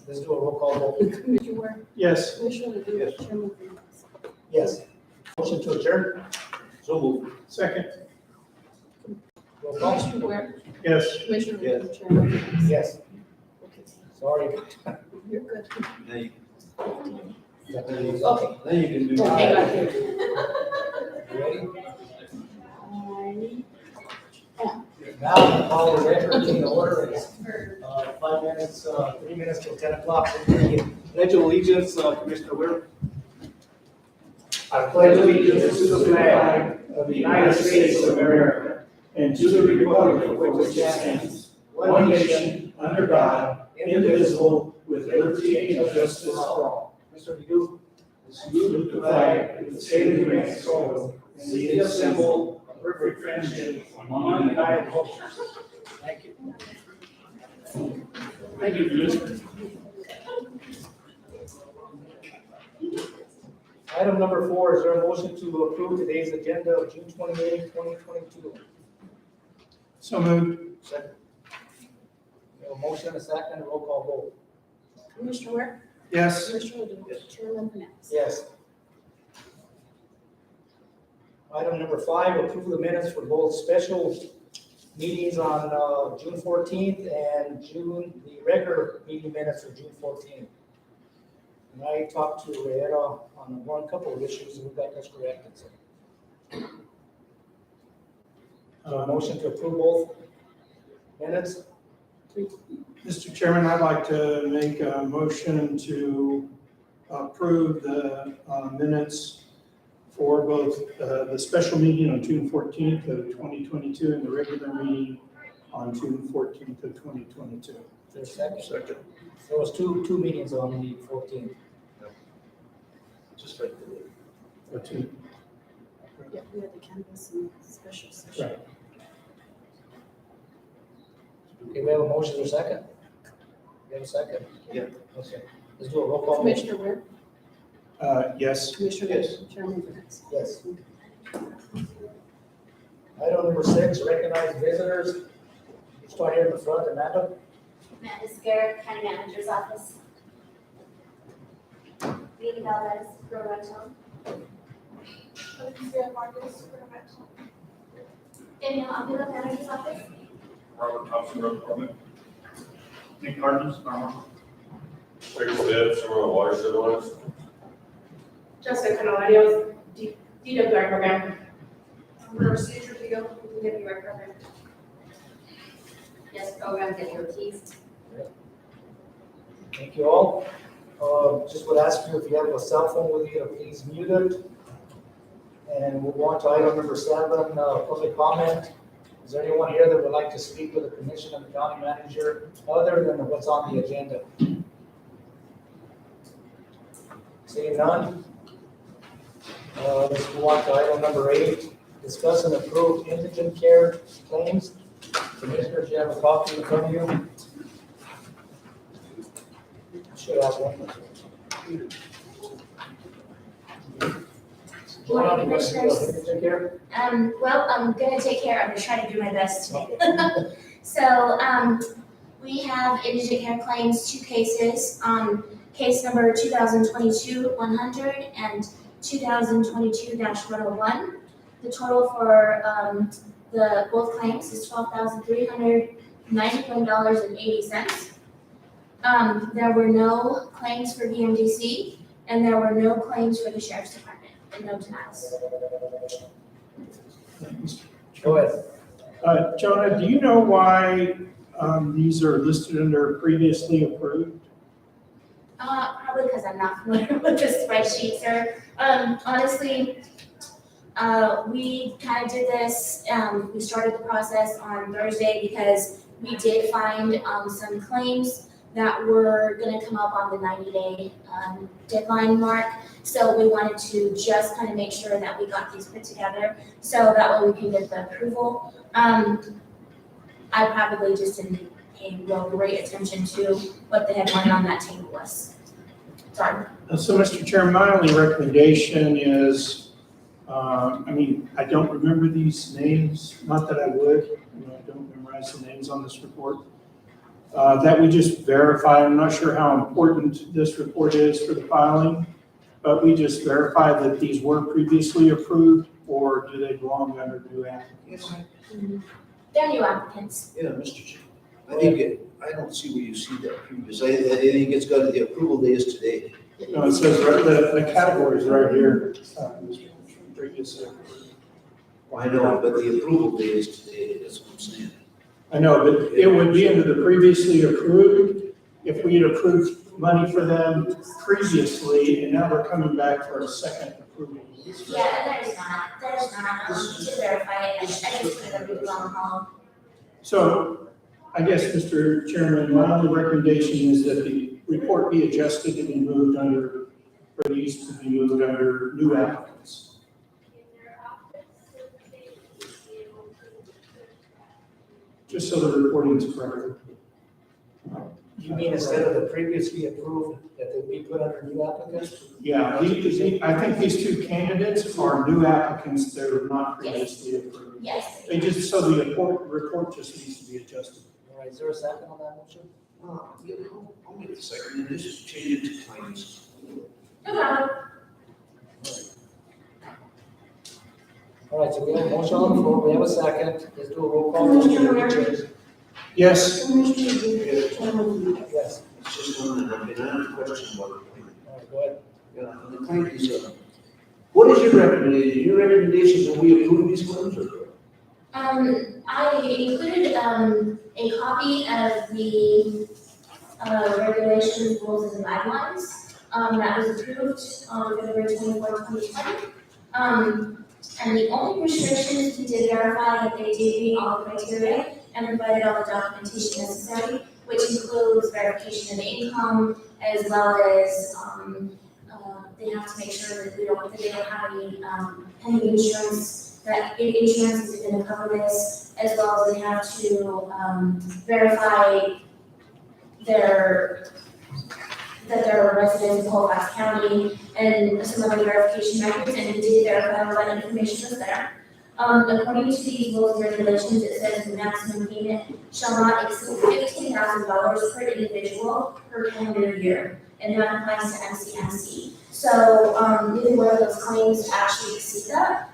Let's do a roll call vote. Commissioner Ware? Yes. Commissioner Ledoux? Yes. Chairman Colfax? Yes. Motion to adjourn. So moved. Second. Roll call. Commissioner Ware? Yes. Commissioner Yes. Ledoux? Chairman Colfax? Yes. Okay, Sorry. you're good. Now you, Okay. now you can do. Okay, got You ready? Now, the call the record in order. It's 5 minutes, 3 minutes till 10 o'clock. Pledge of allegiance, Commissioner Ware. I pledge allegiance to the flag of the United States of America and to the republic for which it stands, one nation, under God, indivisible, with liberty and justice for all. Mr. Ledoux. Salute the flag of the state of New Mexico and the symbol of perfect friendship among united cultures. Thank you. Thank you, Commissioner. Item number 4, is there a motion to approve today's agenda of June 28, 2022? So moved. Second. We have a motion and a second, roll call vote. Commissioner Ware? Yes. Commissioner Ledoux? Chairman Colfax? Yes. Item number 5, approve the minutes for both special meetings on June 14th and the regular meeting minutes for June 14th. And I talked to Rayetta on a couple of issues, and we got this corrected. So, motion to approve both minutes? Mr. Chairman, I'd like to make a motion to approve the minutes for both the special meeting on June 14th of 2022 and the regular meeting on June 14th of 2022. There's a second. Second. There was two meetings on the 14th. Just right there. Or two. Yeah, we had the canvas and special session. Right. Okay, we have a motion, or second? We have a second? Yeah. Okay, let's do a roll call. Commissioner Ware? Yes. Commissioner Yes. Ledoux? Chairman Colfax? Yes. Item number 6, recognize visitors. Start here in the front, Amanda. Amanda Scarrett, County Manager's Office. Leading Valdez, Rural Rental. Alicia Marcus, Rural Rental. Danielle Avila, Manager's Office. Robert Thompson, road department. Nick Cardinals, farmer. Rick Smith, Summer Watershed Alliance. Jessica Canalios, DWI program. River City Trujillo, DWI program. Yes, program WOTs. Thank you all. Just would ask you if you have a cell phone with you, to please mute it. And we'll go on to item number 7, public comment. Is there anyone here that would like to speak with the commission and the county manager other than what's on the agenda? Seeing none. Let's go on to item number 8, discuss and approve indigent care claims. Commissioners, you have a copy in front of you. Should have one. Morning, You want to do Commissioners. indigent care? Well, I'm gonna take care, I'm gonna try to do my best today. So, we have indigent care claims, 2 cases, case number 2022-100 and 2022-101. The total for, the both claims is $12,391.80. There were no claims for VMDC, and there were no claims for the Sheriff's Department, and no denials. Go ahead. Jonah, do you know why these are listed under previously approved? Probably because I'm not familiar with the spreadsheet, sir. Honestly, we kind of did this, we started the process on Thursday because we did find some claims that were gonna come up on the 90-day deadline mark. So we wanted to just kind of make sure that we got these put together, so that way we can get the approval. I probably just didn't pay real great attention to what the headline on that table was. Sorry. So, Mr. Chairman, my only recommendation is, I don't remember these names, not that I would, I don't memorize the names on this report. that we just verify. I'm not sure how important this report is for the filing, but we just verify that these were previously approved, or do they belong under new applicants? They're new applicants. Yeah, Mr. Chair. I don't see where you see that previous. I think it's got the approval day is today. No, it says the category is right here. Previously approved. I know, but the approval day is today, that's what I'm saying. I know, but it would be under the previously approved if we had approved money for them previously, and now we're coming back for a second approval. Yeah, there's not, to verify it, I just put it over the long haul. So I guess, Mr. Chairman, my only recommendation is that the report be adjusted and be moved under, for these to be moved under new applicants. Just so the reporting is correct. You mean instead of the previously approved, that they be put under new applicants? Yeah, I think these two candidates are new applicants that are not previously approved. Yes. They just, so the report just needs to be adjusted. All right, is there a second on that motion? Yeah, I'll make the second, and just change it to claims. No problem. All right, so we have a motion on the floor, we have a second, let's do a roll call. vote. Yes, Yes, It's just one that I've been on a question about the claim. all right, go ahead. Yeah, and the claim is, what is your recommendation? Your recommendation that we approve these claims or? I included, a copy of the, regulations, rules, and guidelines, that was approved on February 24, 2020. And the only restrictions, we did verify that they did meet all the criteria and provided all the documentation necessary, which includes verification of income, as well as, they have to make sure that they don't have any, insurance, that insurance is gonna cover this, as well as they have to, verify that they're residents of Colfax County and some other verification records, and we did verify all that information was there. According to these rules and regulations, it says the maximum payment shall not exceed $15,000 per individual per calendar year, and that applies to MCMC. So, neither one of those claims actually exceed that.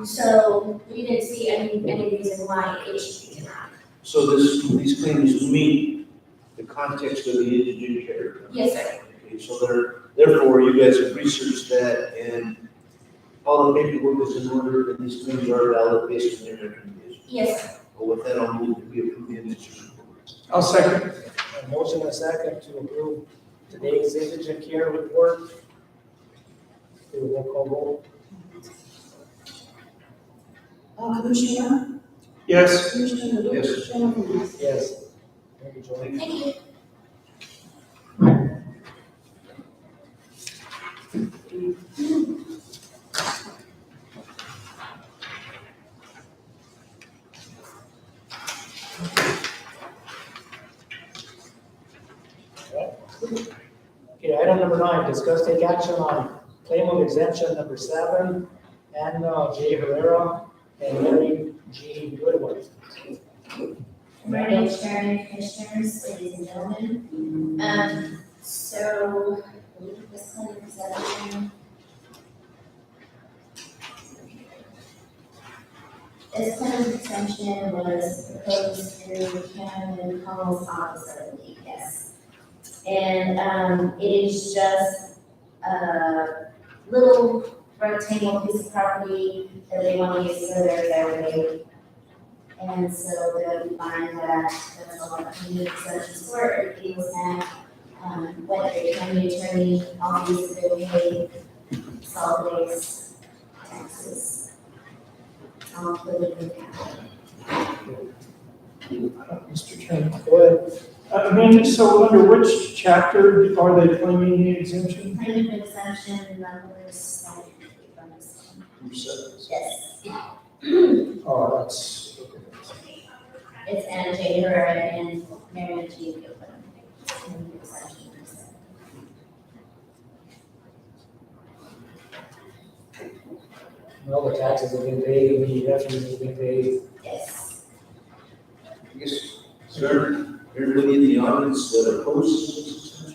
So we didn't see any reason why it should be denied. So these claims meet the context of the indigent care. Yes, sir. Okay, so therefore, you guys have researched that and all the paperwork is in order and these claims are valid based on their recommendation. Yes, sir. Well, with that, I'll move that we approve the indigent report. I'll second. A motion and a second to approve today's indigent care report. Do a roll call vote. Commissioner Young? Yes, Commissioner Little? Yes. Chairman Hernandez? Yes. Thank you, Joey. Thank you. Okay, item number 9, discuss take action on claim of exemption number 7, Anna J. Herrera and Mary G. Goodwin. Morning, Chairman, Commissioners, ladies and gentlemen. So, this claim exemption. This claim exemption was proposed through Karen Connell's office, I believe, yes. And, it is just a little rectangle piece of property that they want to use for their driveway. And so they'll find that that's all that we need exemptions for, it deals that, whether the county attorney, obviously they pay solid waste taxes. All included in that. Mr. Chairman. Go ahead. Amanda, so under which chapter are they claiming the exemption? Claim of exemption numbers, from this one. Yes. Oh, that's. It's Anna J. Herrera and Mary G. Goodwin. Claim of exemption. All the taxes have been paid, the revenues have been paid. Yes. I guess, Sir, Everybody in the audience that opposes?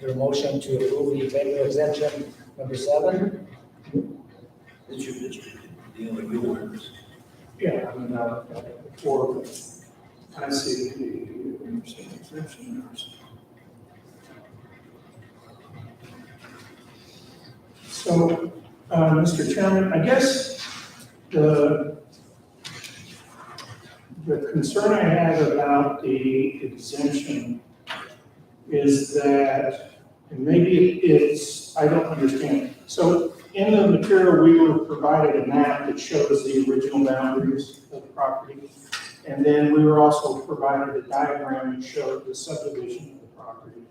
Your motion to approve the regular exemption number 7? It's your district, the only real ones. Yeah, I mean, for, I see the exemption. So, Mr. Chairman, I guess the concern I have about the exemption is that, and maybe it's, I don't understand. So in the material, we were provided a map that shows the original boundaries of the property. And then we were also provided a diagram that showed the subdivision of the property.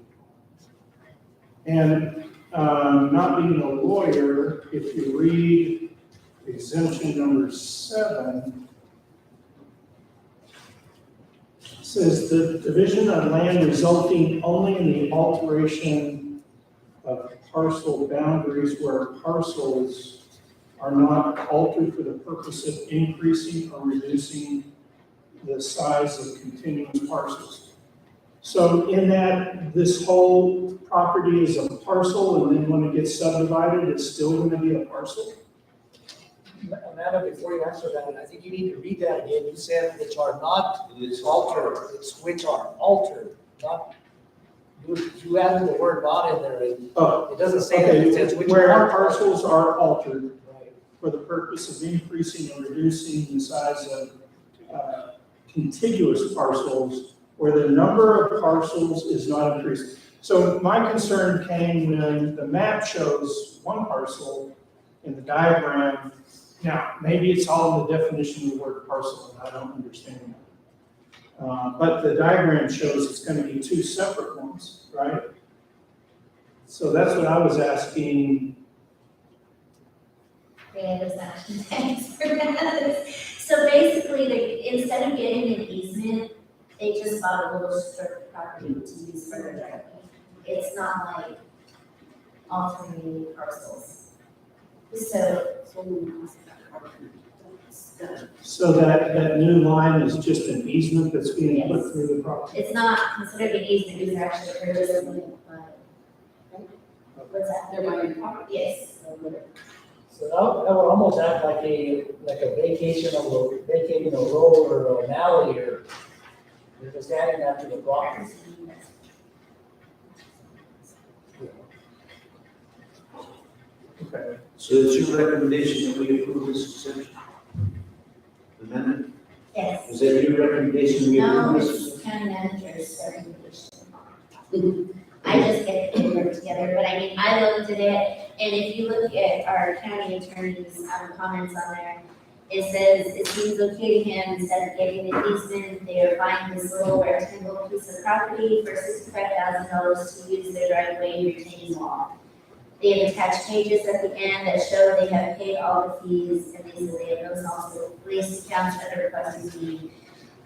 And not being a lawyer, if you read exemption number 7, it says the division of land resulting only in the alteration of parcel boundaries where parcels are not altered for the purpose of increasing or reducing the size of continuous parcels. So in that, this whole property is a parcel, and then when it gets subdivided, it's still going to be a parcel? Amanda, before you answer that, I think you need to read that again. You said which are not altered, it's which are altered, not, you added the word not in there. It doesn't say that, it says which Where are parcels are altered Right. for the purpose of increasing or reducing the size of contiguous parcels, where the number of parcels is not increasing. So my concern came when the map shows one parcel in the diagram. Now, maybe it's all in the definition of the word parcel, and I don't understand that. But the diagram shows it's going to be 2 separate ones, right? So that's what I was asking. Thanks for that. So basically, instead of getting an easement, they just bought a little strip of property to use for their driveway. It's not like altering parcels. So that new line is just an easement that's being put through the property? It's not considered an easement, these are actually purchasing it, but. What's that? They're buying property. Yes. So that would almost act like a vacating a road or an alley, or you're just adding that to the block. Okay. So it's your recommendation that we approve this exemption? Amendment? Yes. Is that your recommendation we No, approve this? it's county manager's recommendation. I just get the paperwork together, but I mean, I looked at it, and if you look at our county attorney's comments on there, it says it seems okay to him, instead of getting an easement, they are buying this little rectangle piece of property for $65,000 to use their driveway and retaining wall. They have attached pages at the end that show they have paid all the fees, and they say they have no also police accounts that are requesting fee.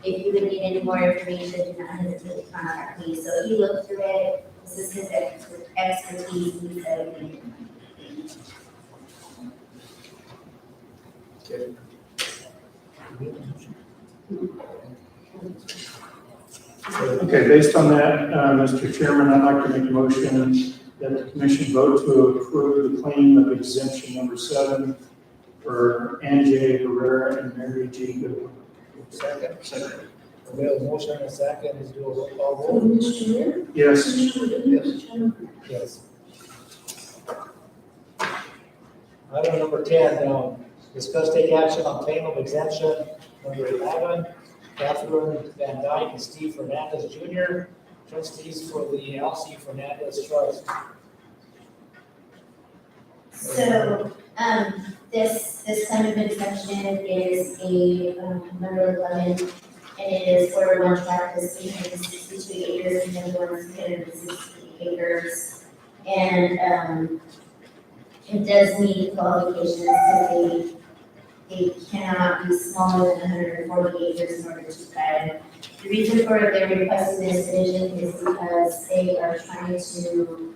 If you would need any more information, do not hesitate to contact me. So he looked through it, this is his expertise, and he said, okay. Okay, based on that, Mr. Chairman, I'd like to make a motion that the commission vote to approve the claim of exemption number 7 for Anjay Herrera and Mary G. Goodwin. Second. We have a motion and a second, is do a roll call vote. Commissioner Rea? Yes. Commissioner Wood? Yes. Item number 10, discuss take action on claim of exemption number 11, Catherine Van Dyke and Steve Fernandez Jr., trustees for the L.C. Fernandez Trust. So, this kind of exemption is a, number 11, and it is for one tract that's 862 acres and then one is 360 acres. And, it does meet qualifications, because they cannot be smaller than 140 acres in order to thrive. The reason for their requesting this division is because they are trying to,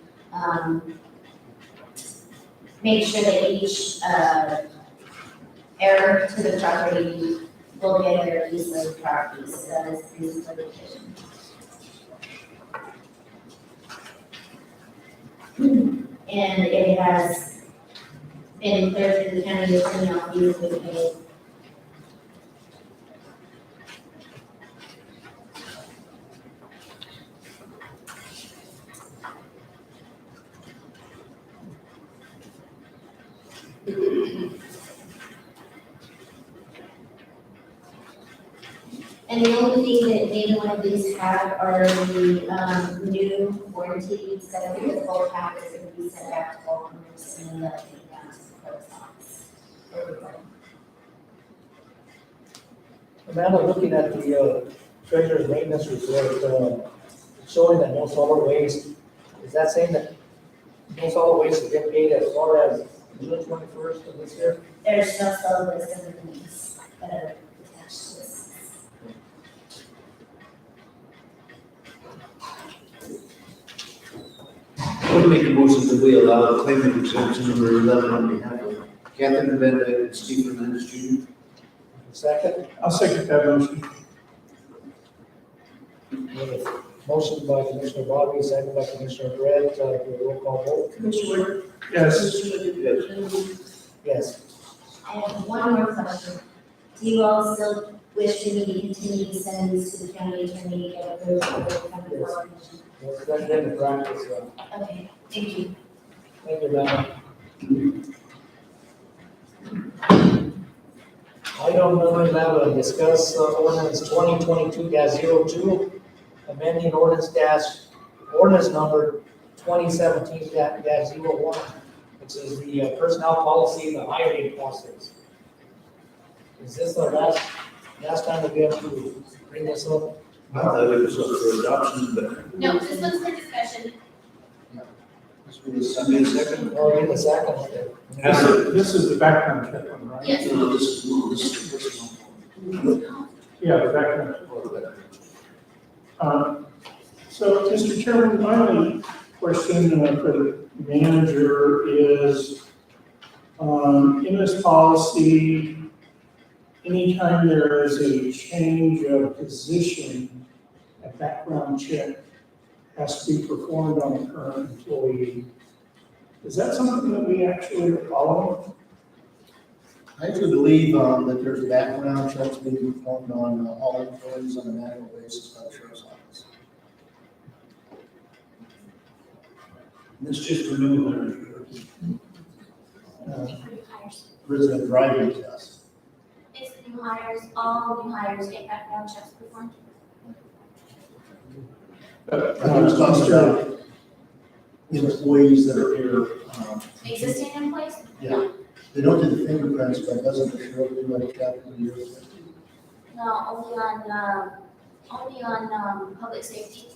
make sure that each, heir to the property pull together a piece of property, so that is the reason for the petition. And it has been cleared through the county attorney office with a and the only thing that neither one of these have are the, new warranties that are with Colfax is going to be sent back to all owners and then they'll take down to the post office. Amanda, looking at the treasurer's maintenance report, showing that no solid waste, is that saying that no solid waste has been paid as far as June 21st of this year? There's no solid waste underneath that are attached to this. I would make a motion that we allow claimant exemption number 11 on behalf of Catherine Van Dyke and Steve Fernandez Jr. Second, I'll second that motion. motion by Commissioner Bobby, second by Commissioner Brett, do a roll call vote. Commissioner Wood? Yes. Yes. I have one more question. Do you all still wish me to continue to send these to the county attorney to get approved for the county Yes. corporation? That's been the practice, Okay, thank you. thank you, Amanda. Item number 11, discuss ordinance 2022-02, amending ordinance number 2017-01, which is the personnel policy, the hiring process. Is this the last time that we have to bring this up? I thought it was up for adoption, but No, this one's for discussion. this was Sunday second. Oh, in the second. This is the background check one, right? Yes. No, this is the personal. Yeah, the background. So, Mr. Chairman, my only question for the manager is, in this policy, anytime there is a change of position, a background check has to be performed on the current employee. Is that something that we actually are following? I actually believe that there's background checks being performed on all employees on an annual basis by the sheriff's office. And it's just for new hires. Resident driving test. It's new hires, all new hires get background checks performed. I think it's talking about employees that are here, Existing employees? yeah, they don't do the fingerprints, but doesn't the sheriff do like a check in the year? No, only on public safety.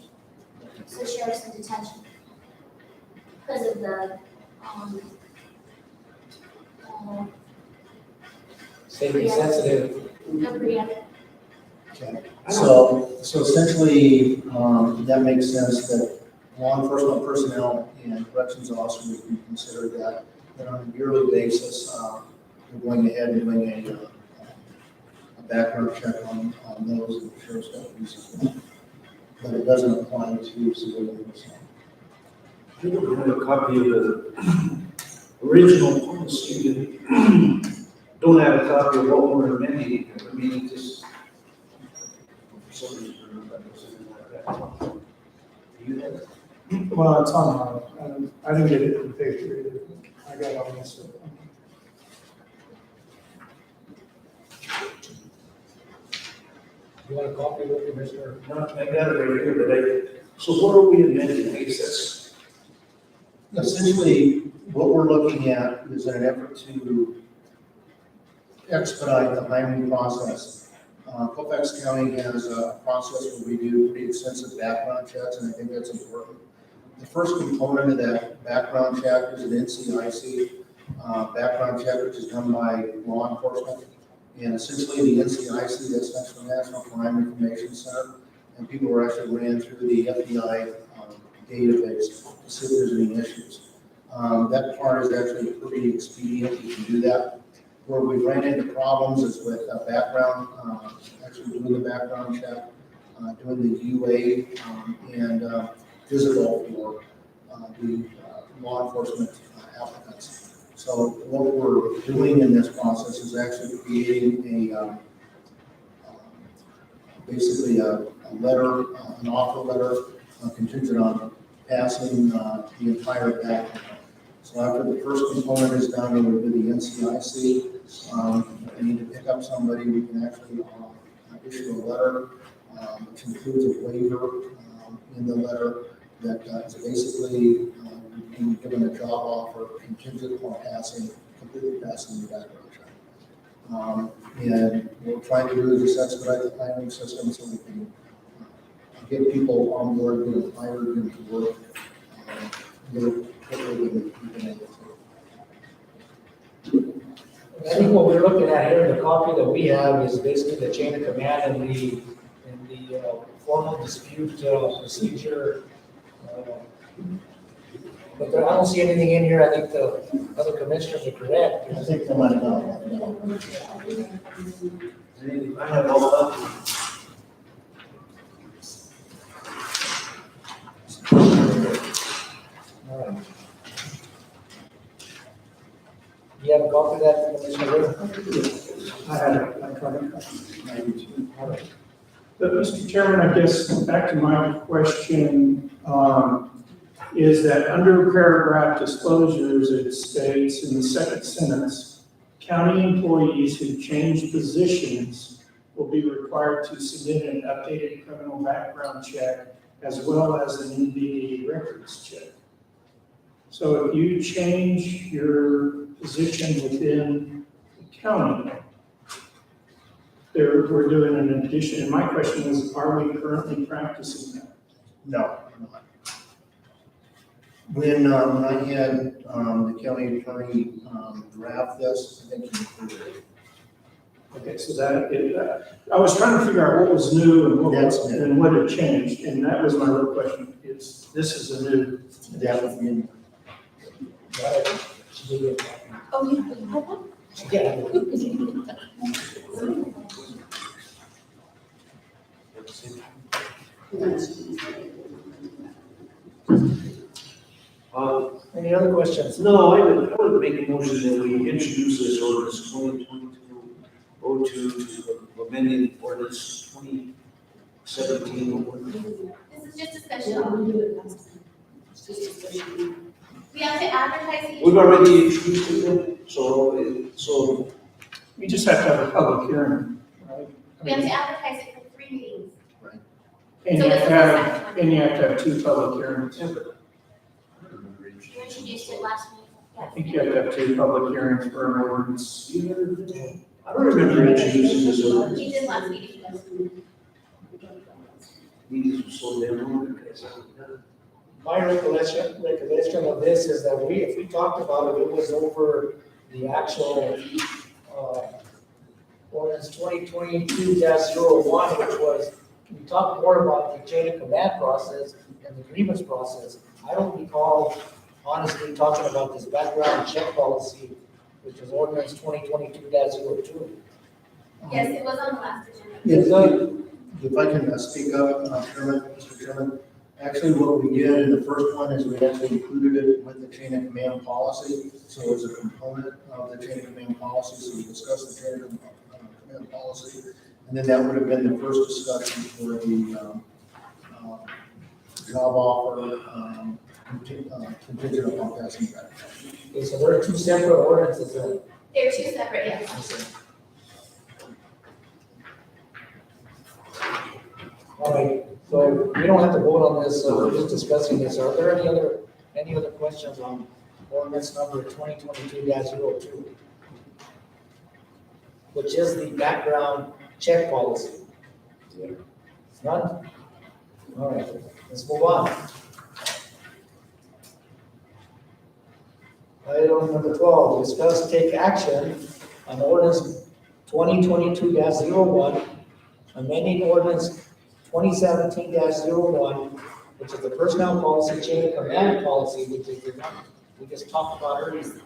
So sheriff's in detention. Because of the, Safety sensitive. agreement. Okay. So essentially, that makes sense that law enforcement personnel and corrections officers would be considered that. And on a yearly basis, we're going ahead and doing a background check on those that the sheriff's deputies as well. But it doesn't apply to civilian personnel. You don't have a copy of the original policy, don't have a copy of what we're amending, I mean, it just. For some reason, like that. Do you have it? Well, it's online. I didn't get it in paper either. I got all this stuff. You want a copy of it, Commissioner? No, I got it right here, but so what are we amending, I guess that's. Essentially, what we're looking at is in an effort to expedite the hiring process. Colfax County has a process where we do pretty extensive background checks, and I think that's important. The first component of that background check is an NCIC background check, which is done by law enforcement. And essentially, the NCIC, that's National Crime Information Center, and people are actually ran through the FBI database to see if there's any issues. That part is actually pretty expedient, you can do that. Where we ran into problems is with background, actually doing the background check, doing the UA, and physical for the law enforcement applicants. So what we're doing in this process is actually creating basically a letter, an offer letter contingent on passing the entire background. So after the first component is done, it would be the NCIC. If we need to pick up somebody, we can actually issue a letter, which includes a waiver in the letter that is basically being given a job offer contingent on completely passing the background check. And what we're trying to do is just expedite the planning system so we can get people on board, get them hired, get them to work, more quickly than we've been able to. I think what we're looking at here, the copy that we have is basically the chain of command and the formal dispute procedure. But I don't see anything in here. I think the other commissioners are correct. I think they might have done that. I have all that. All right. Do you have a copy of that, Commissioner Ray? I had it, I tried it. All right. But Mr. Chairman, I guess back to my question, is that under paragraph disclosures, it states in the second sentence, county employees who change positions will be required to submit an updated criminal background check as well as an NBD records check. So if you change your position within the county, we're doing an addition. And my question is, are we currently practicing that? No, we're not. When I had the county attorney draft this, I think he included it. Okay, so I was trying to figure out what was new and what had changed, and that was my real question, is this is a new. That would be in. Oh, you have one? Yeah. Any other questions? No, I would make a motion that we introduce this ordinance 2022-02 to amending ordinance 2017. This is just a special, we have to advertise it. We've already introduced it, so We just have to have a public hearing, right? We have to advertise it for 3 meetings. And So you this have is to the have, second one. and you have to have 2 public hearings. You introduced it last week. I think you have to have 2 public hearings for an ordinance. I don't remember introducing this ordinance. He did last week. Meetings were so damn long. because, My recollection of this is that if we talked about it, it was over the actual, ordinance 2022-01, which was, we talked more about the chain of command process and the grievance process. I don't recall honestly talking about this background check policy, which was ordinance 2022-02. Yes, it was on the last agenda. Yes. If I can speak up, Mr. Chairman, actually what we did in the first one is we actually included it with the chain of command policy. So it was a component of the chain of command policy, so we discussed the chain of command policy. And then that would have been the first discussion for the job offer, contingent upon passing back. Okay, so there are 2 separate ordinances then. They're 2 separate, yes. All right, so we don't have to vote on this, so we're just discussing this. Are there any other questions on ordinance number 2022-02? Which is the background check policy? None? All right, let's move on. Item number 12, discuss take action on ordinance 2022-01, amending ordinance 2017-01, which is the personnel policy, chain of command policy, which is the one we just talked about earlier.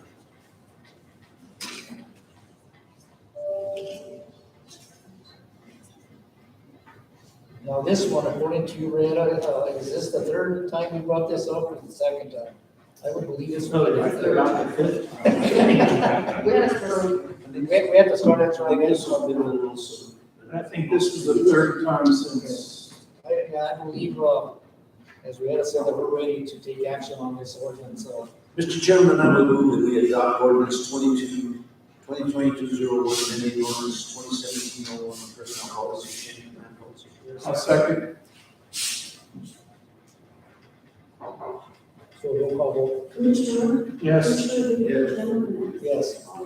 Now, this one, according to you, Rheta, is this the third time you brought this up or the second time? I would believe this No, was they're the third. not the fifth. We have to start at I guess I'll be a little soon. I think this was the third time since, I believe, as Rheta said, that we're ready to take action on this ordinance, so. Mr. Chairman, I would move that we adopt ordinance 2022-01, amending ordinance 2017-01, personnel policy, change plan policy. I'll second. So roll call vote, Commissioner Warren? Yes. Commissioner Tejeda? yes. All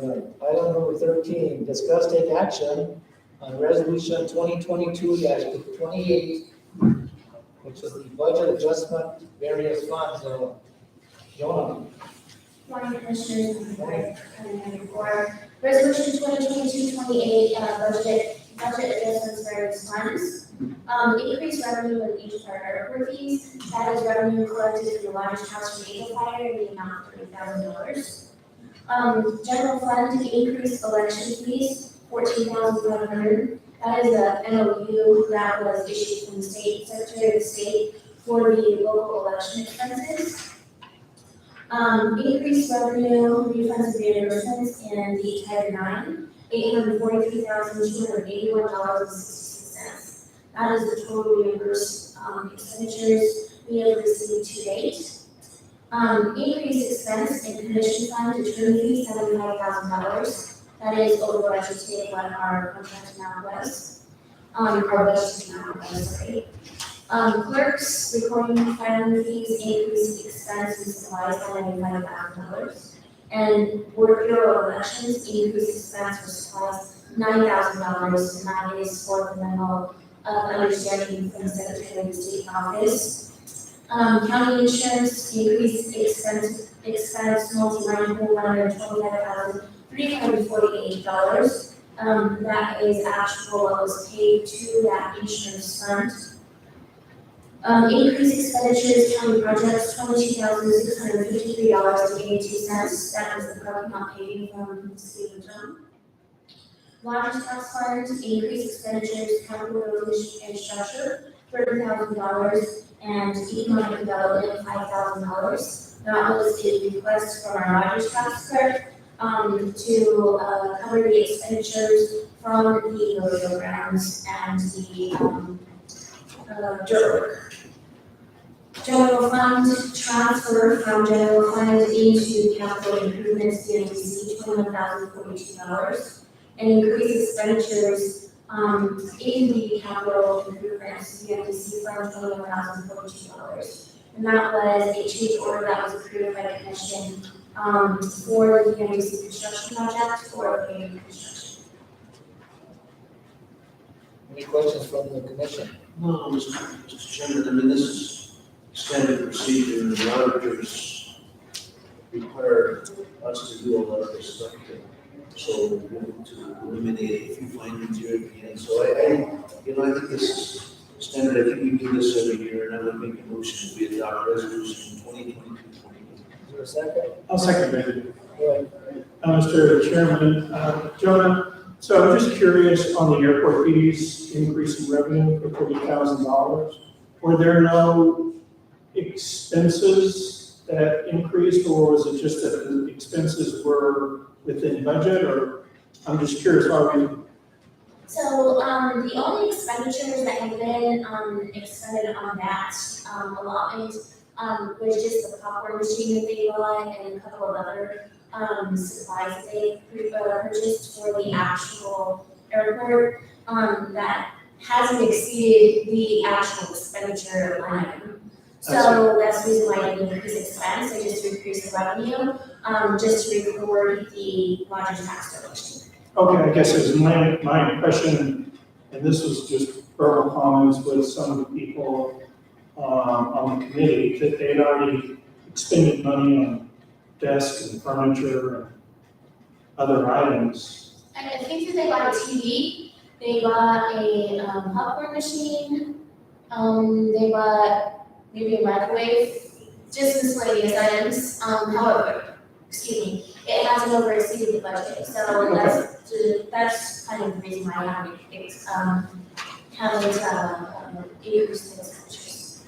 right, item number 13, discuss take action on resolution 2022-28, which is the budget adjustment various funds. Jonah, Morning, Commissioners, and Board, coming before. Resolution 2022-28, budget adjustments various funds. Increased revenue in each of our airport fees. That is revenue collected from the largest house from Eagle Fire in the amount of $30,000. General fund increased election fees, $14,500. That is a MOU that was issued from the state, Secretary of State for the local election expenses. Increased revenue, refunds and reimbursements in the Title 9, $843,281.66. That is the total reimbursed expenditures we have received to date. Increased expense in commission fund, attorney fees, $75,000. That is over budgeted what our contract now was. Our budget now was, sorry. Clerks, recording filing fees, increased expense and supplies by $95,000. And Board Bureau elections, increased expense for supplies, $9,000, and that is for the memo of understanding from the Secretary of the State Office. County insurance, increased expense multi-line $125,348. That is actual what was paid to that insurance fund. Increased expenditures, county projects, $22,653.82. That was the parking lot paving from the city of John. Largest tax fund, increased expenditures, capital road infrastructure, $30,000, and economic development, $5,000. That was a request from our largest tax clerk, to cover the expenditures from the rodeo grounds and the dirt work. General fund transfer from general fund into capital improvements, CMTC, $21,042. And increase expenditures in the capital improvements, CMTC fund, $21,042. And that was a change order that was approved by the commission for the CMTC construction project for paving construction. any questions from the commission? No, Mr. Chairman, I mean, this is standard procedure, and the auditors require us to do a lot of this stuff. So we're going to eliminate a few findings here at the end. So I think this is standard. I think we do this every year, and I would make a motion to be adopt resolution 2022-28. Is there a second? I'll second that. Go ahead. Mr. Chairman, Jonah, so I'm just curious on the airport fees increase in revenue for $40,000. Were there no expenses that increased, or was it just that the expenses were within budget, or I'm just curious why we. So, the only expenditures that have been, expended on that, allotment, was just the popcorn machine that they bought and a couple of other, supplies that they purchased for the actual airport, that hasn't exceeded the actual expenditure line item. So that's the reason why I didn't increase expense, I just increased the revenue, just to record the larger tax donation. Okay, I guess it was my impression, and this was just verbal comments with some of the people on the committee, that they had already expended money on desks and furniture and other items. And I think that they bought a TV, they bought a popcorn machine, they bought maybe a microwave, just miscellaneous items. However, excuse me, it hasn't over exceeded the budget, so that's that's kind of the reason why I have it, increase those expenditures.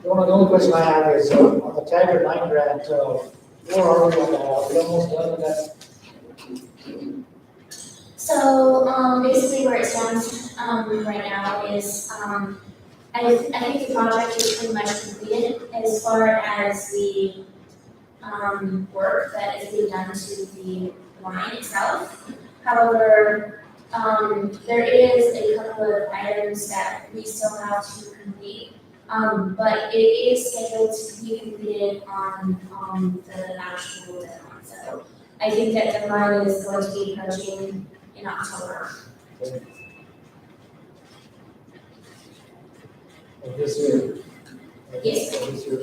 The only question I have is, on the Tiger 9 grant, where are we on that? Are we almost done with that? So, basically where it stands, right now is, I think the project is pretty much completed as far as the, work that is being done to the line itself. However, there is a couple of items that we still have to complete. But it is scheduled to be completed on the actual deadline. So I think that the line is going to be approaching in October. Of this year? Yes. Of this year.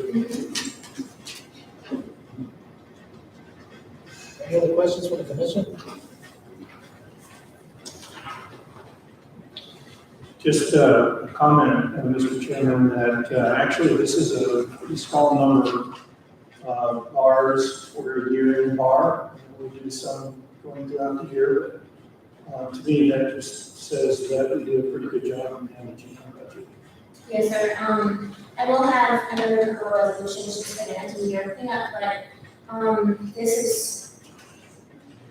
Any other questions from the commission? Just a comment, Mr. Chairman, that actually this is a pretty small number of bars for a year-end bar. We do some going throughout the year, but to me, that just says that we do a pretty good job of managing our budget. Yes, sir. I will have another couple of resolutions just for the end of the year cleanup, but, this is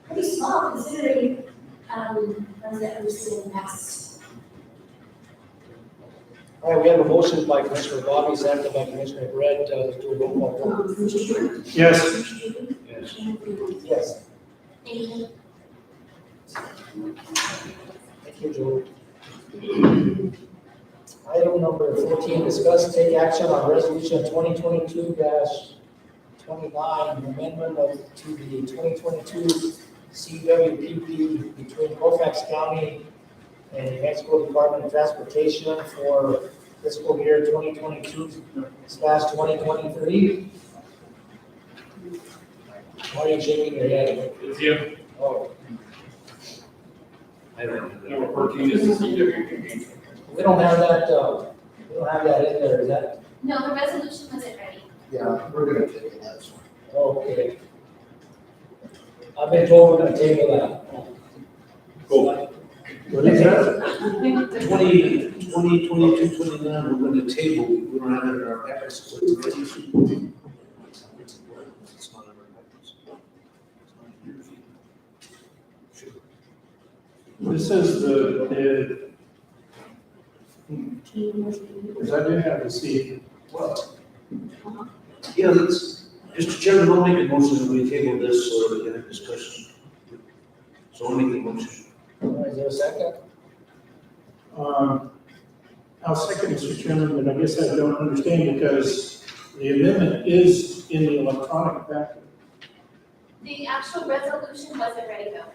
pretty small considering, ones that we've seen in the past. All right, we have a motion by Commissioner Bobby, seconded by Commissioner Brett, to do a roll call vote. Commissioner Warren? Yes. Yes. Yes. Thank you. Thank you, Joe. Item number 14, discuss take action on resolution 2022-29, amendment to the 2022 CWPP between Colfax County and New Mexico Department of Transportation for fiscal year 2022/2023. Why are you shaking your head? It's you. Oh, I don't know. Number 14 is the CWPP. we don't have that, in there, is that? No, the resolution wasn't ready. Yeah, we're gonna take it, that's fine. Okay. I've been told we're gonna table that. Cool. What is that? 29, we're gonna table, we don't have it in our packets. So it's ready. It's not in our packets. Sure. This is the, because I do have the seat. Well, yeah, let's, Mr. Chairman, I'll make a motion that we table this so we can have discussion. So I'll make the motion. Is there a second? I'll second, Mr. Chairman, but I guess I don't understand because the amendment is in the electronic packet, The actual resolution wasn't ready though,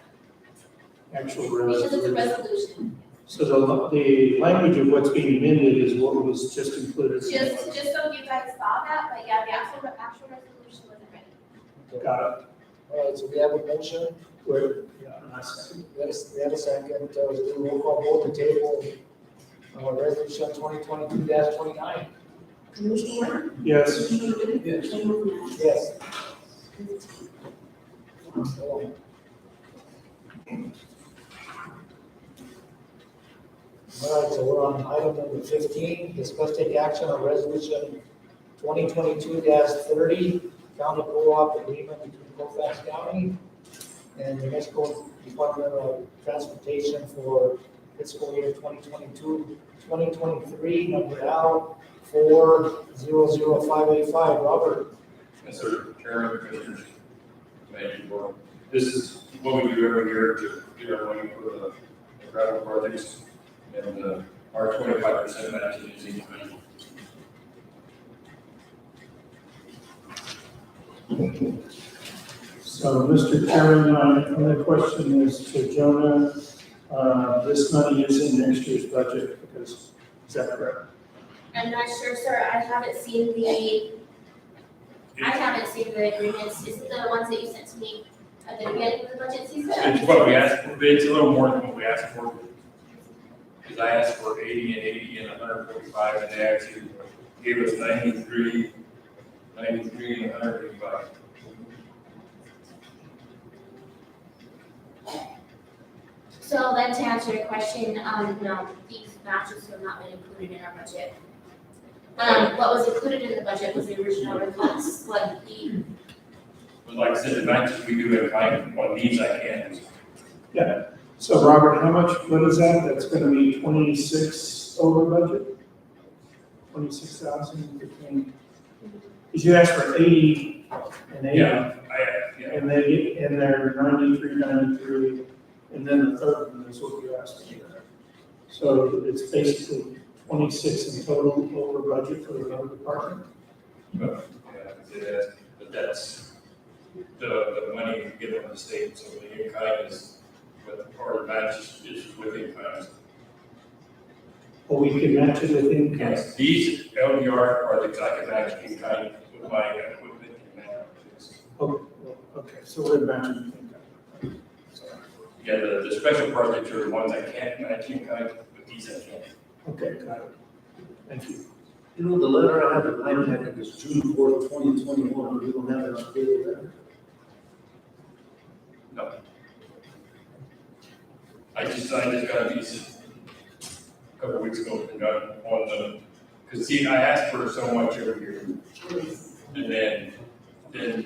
actual because it's a resolution. resolution. So the language of what's being amended is what was just included. Just so you guys saw that, but yeah, the actual resolution wasn't ready. Got it. All right, so we have a motion, Where, yeah, and I second. we have a second, we do roll call vote to table, resolution 2022-29. Commissioner Warren? Yes. Commissioner Ridley? Yes. Chairman Knapp? Yes. All right, so we're on item number 15, discuss take action on resolution 2022-30, county co-op agreement between Colfax County and New Mexico Department of Transportation for fiscal year 2022-2023, number L 400585. Robert? Yes, sir. Chairman, Commissioners. Thank you, Board. This is what we do every year to get our money for the gravel projects and our 25% matching is each money. So, Mr. Chairman, my only question is to Jonah. This money is in next year's budget because, is that correct? I'm not sure, sir. I haven't seen the agreements. Is it the ones that you sent to me at the beginning of the budget season? It's what we asked for, but it's a little more than what we asked for. Because I asked for 80 and 145, and they actually gave us 93 and 185. So then to answer your question, no, these matches have not been included in our budget. What was included in the budget was the original request, what the, But like I said, the matches we do have kind, on these I can't. So Robert, how much, what is that? That's gonna be 26 over budget? 26,000 between, because you asked for 80 and 80. Yeah. And they're 93, 93, and then the third one is what you asked for. So it's basically 26 in total over budget for the road department. But, yeah, it is, but that's the money you get from the state, so the in-kind is, what part of the match is with in-kind. Or we can match it with income. Yes, these LDR projects I can match in-kind with my equipment and manpower. Okay, so we're matching with income. Yeah, the special projects are the ones I can't match in-kind, but these I can. Okay, got it. Thank you. You know, the letter I have in my packet is June 4th, 2021. We don't have an updated letter. No. I just got these a couple weeks ago and got one of them. Cause see, I asked for so much every year. And then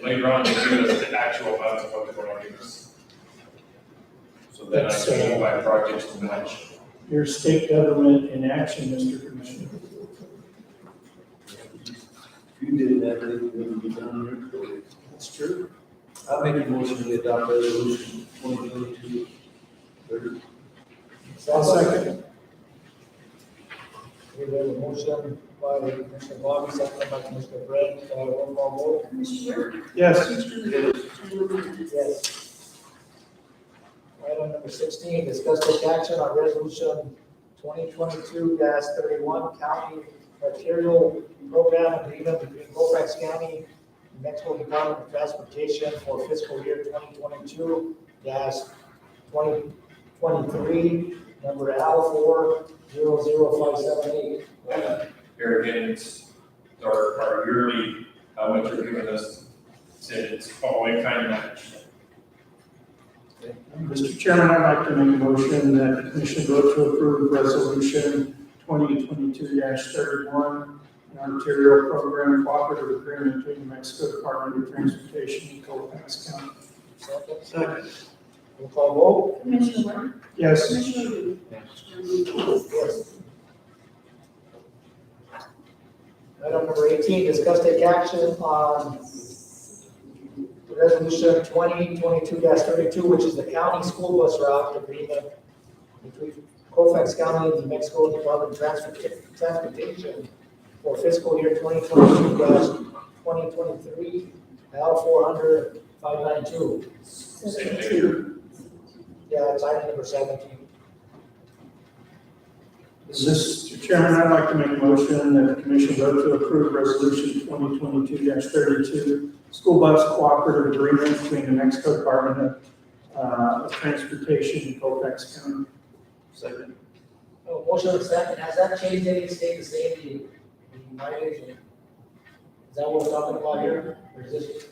later on, they give us the actual amount of what they're going to give us. So then I can go by projects to match. Your state government in action, Mr. Commissioner. If you did that, it wouldn't be done here. That's true. I'll make a motion to adopt resolution 2022-30. I'll second. We have a motion by Commissioner Bobby, second by Commissioner Brett, roll call vote. Commissioner Yes. Yes. Item number 16, discuss take action on resolution 2022-31, county arterial program agreement between Colfax County and Mexico Department of Transportation for fiscal year 2022-2023, number L4000578. Here again, it's our yearly, how much they're giving us, said it's all in kind match. Mr. Chairman, I'd like to make a motion that the commission vote to approve resolution 2022-31, an arterial program cooperative agreement between the Mexico Department of Transportation and Colfax County. Second. Roll call vote. Commissioner Warren? Yes. Commissioner Lee? Yes. Item number 18, discuss take action on resolution 2022-32, which is the county school bus route agreement between Colfax County and the Mexico Department of Transportation for fiscal year 2022-2023, L400-592. Same thing. Yeah, it's item number 17. Mr. Chairman, I'd like to make a motion that the commission vote to approve resolution 2022-32, school bus cooperative agreement between the Mexico Department of Transportation and Colfax County. Second. Oh, motion and second, has that changed any, stayed the same, the mileage? Is that what we're talking about here? Or is this?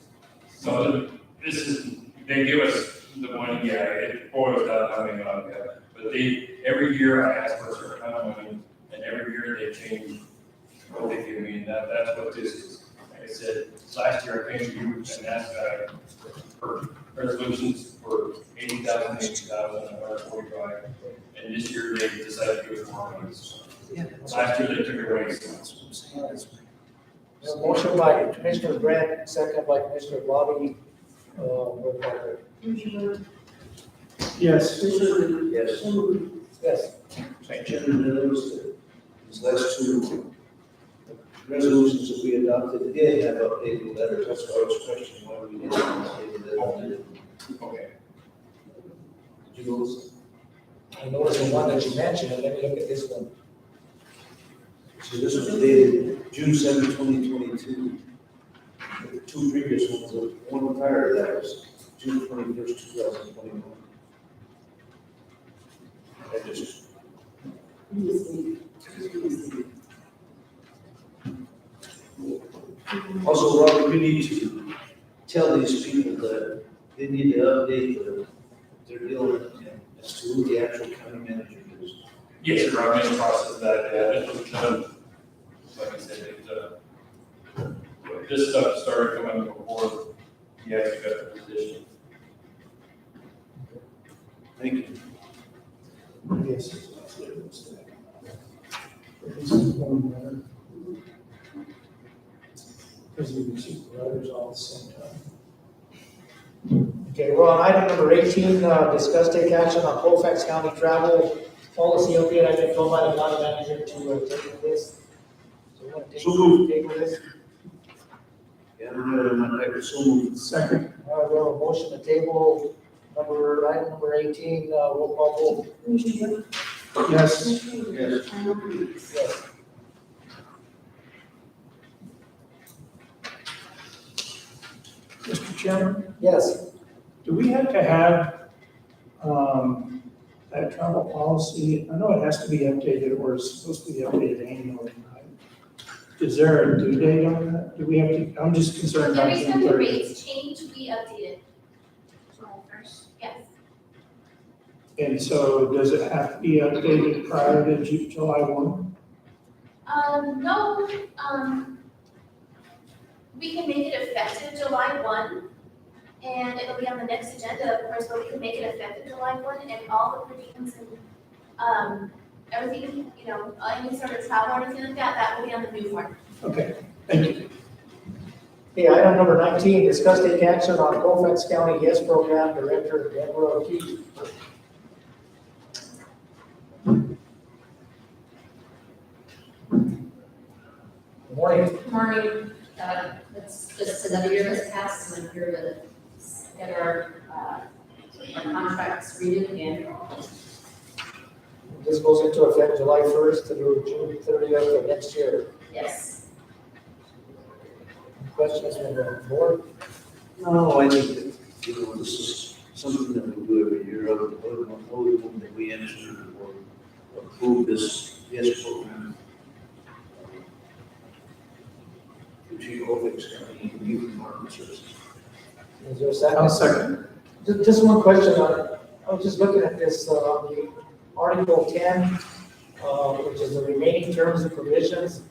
So this is, they give us the money, yeah, it boils down how many on that. But every year I ask for a certain amount of money, and every year they change what they give me, and that's what this is. Like I said, last year I came to you and asked for resolutions for 80,000, 145, and this year they decided to give us more money. Last year they took it away, so. Motion by Commissioner Brett, second by Commissioner Bobby. Roll call vote. Commissioner Warren? Yes. Commissioner Lee? Yes. Yes. These last two resolutions that we adopted did have updated letters. That's why I was questioning why we didn't have an updated letter. Okay. Did you notice? I noticed the one that you mentioned, and let me look at this one. So this was dated June 7, 2022. The two previous ones, the one prior to that was June 21st, 2021. I just, also, Robert, you need to tell these people that they need to update their deal as to who the actual county manager does. Yes, sir, I'm in the process of that, yeah, it was, like I said, this stuff started coming before he actually got the position. Thank you. Yes. This is one letter. Because we receive letters all at the same time. Okay, we're on item number 18, discuss take action on Colfax County travel policy update. I've been told by the county manager to table this. So we want to So moved. table this. Yeah, I don't have my paper, so moved. Second. We have a motion to table item number 18, roll call vote. Commissioner Rea? Yes. Commissioner Rea? Yes. Arnold? Yes. Mr. Chairman, Yes. do we have to have that travel policy? I know it has to be updated, or it's supposed to be updated annually, right? Is there a due date on that? Do we have to, I'm just concerned about Every June time the 30th. rates change, we update it. July first, yes. And so does it have to be updated prior to July 1? No, we can make it effective July 1, and it'll be on the next agenda, of course, but we can make it effective July 1, and all the per diems and, everything, you know, any sort of travel or anything like that, that will be on the new form. Okay, thank you. Okay, item number 19, discuss take action on Colfax County YES Program Director Deborah Key. Good morning. Good morning. It's just another year has passed, and I'm here to get our contracts renewed again. This goes into effect July 1st through June 30th of next year. Yes. Questions from the board? No, I think that, you know, this is something that we do every year. I would hope that we enter or approve this YES program. To Colfax County Youth and Market Services. Is there a second? I'll second. Just one question on it. I was just looking at this, on the Article 10, which is the remaining terms and provisions.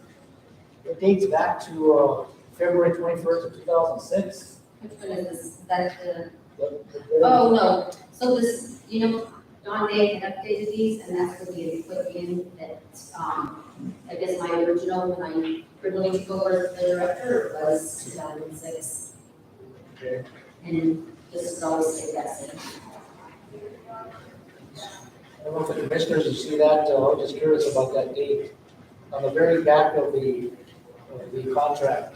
It dates back to February 21st of 2006. Which one is this? Is that the, The- oh, no. So this, you know, Don Day had updated these, and that's what we had put in that, I guess my original, when I originally took over the director, was 2006. Okay. And this is always stayed that same. I don't know if the commissioners, you see that, I was just curious about that date. On the very back of the contract,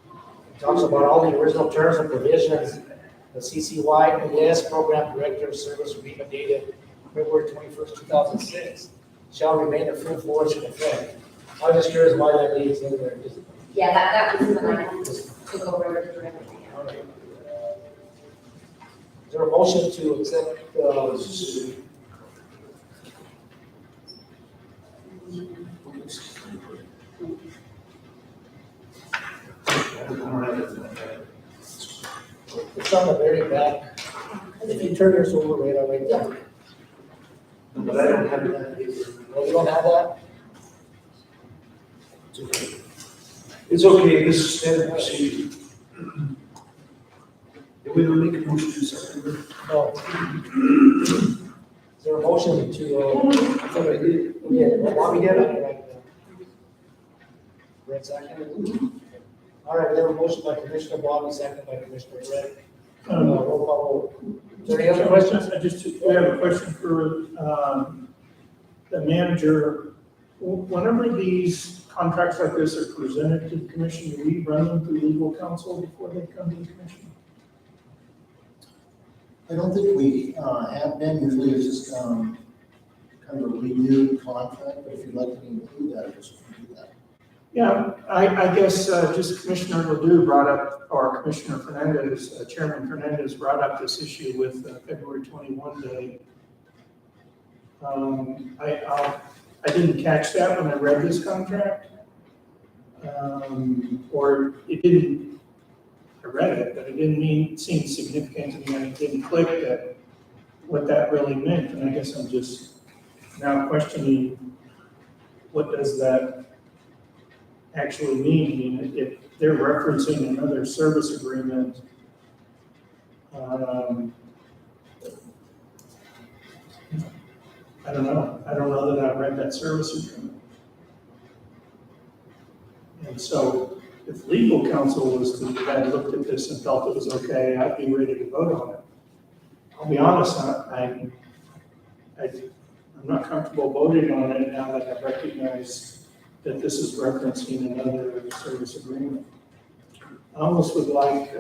it talks about all the original terms and provisions, the CCY and YES Program Director Service Agreement dated February 21st, 2006, shall remain in full force and effect. I was just curious why that date's in there. Just- Yeah, that was when I took over the director. all right. Is there a motion to accept, it's on the very back. If you turn yours over, right there. But I don't have that paper. Oh, you don't have that? It's okay. It's okay, this is standard procedure. Did we make a motion to September? No. Is there a motion to, I thought I did. Bobby did, okay, right. Brett second. All right, we have a motion by Commissioner Bobby, second by Commissioner Brett. Roll call vote. Is there any other questions? We have a question for the manager. Whenever these contracts like this are presented to the commission, do we run them through legal counsel before they come to the commission? I don't think we have been, usually it's just kind of a renewed contract, but if you'd like to include that, just do that. Yeah, I guess just Commissioner Ledoux brought up, or Commissioner Fernandez, Chairman Fernandez brought up this issue with February 21 day. I didn't catch that when I read this contract. Or it didn't, I read it, but it didn't seem significant to me, and it didn't click that what that really meant, and I guess I'm just now questioning, what does that actually mean? If they're referencing another service agreement, I don't know that I've read that service agreement. And so if legal counsel was to have looked at this and felt it was okay, I'd be ready to vote on it. I'll be honest, I'm not comfortable voting on it now that I recognize that this is referencing another service agreement. I almost would like,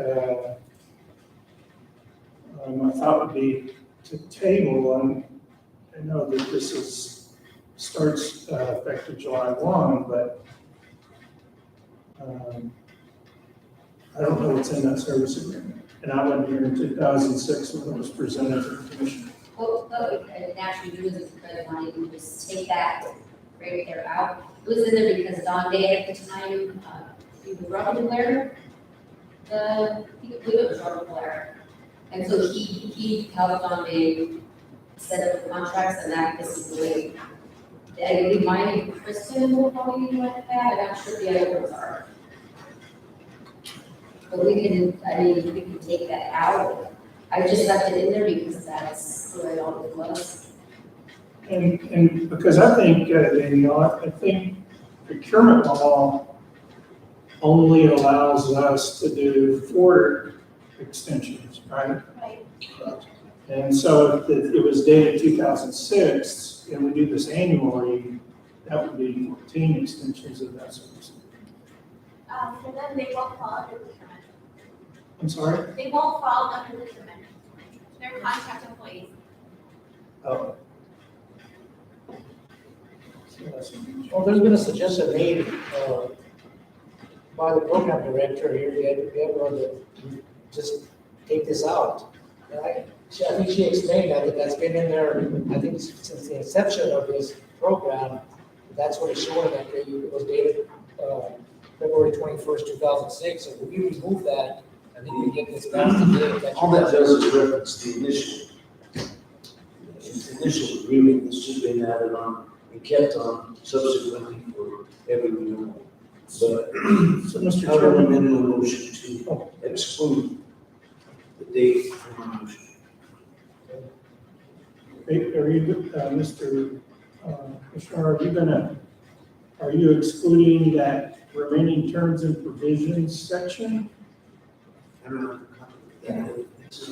my thought would be to table, and I know that this starts effective July 1, but I don't know what's in that service agreement. And I went here in 2006 when it was presented to the commission. Well, what we could naturally do is if we wanted to just take that right there out. It was in there because Don Day at the time, he was Robert Blair. I think it was Robert Blair. And so he helped Don Day set up the contracts, and that this is the way. I believe mine and Kristen will probably be like that. I'm not sure the other ones are. But we can take that out. I just left it in there because that's the way it always was. And because I think, Danielle, I think procurement law only allows us to do 4 extensions, right? Right. And so if it was dated 2006, and we do this annually, that would be 14 extensions of that service. For them, they won't fall under procurement. I'm sorry? They won't fall under procurement. They're contract employees. Oh. Well, there's been a suggestion made by the program director here, Deborah, that you just take this out. And I think she explained that that's been in there, I think since the inception of this program. That's what it's showing, that it was dated February 21st, 2006. If we remove that, I think we get this back to date. All that does is reference the initial agreement that's just been added on and kept on subsequently for every renewal. But So, Mr. I would Chairman, amend the motion to exclude the date from the motion. are you, Mr. Commissioner, are you excluding that remaining terms and provisions section? I don't know. Yeah, it's-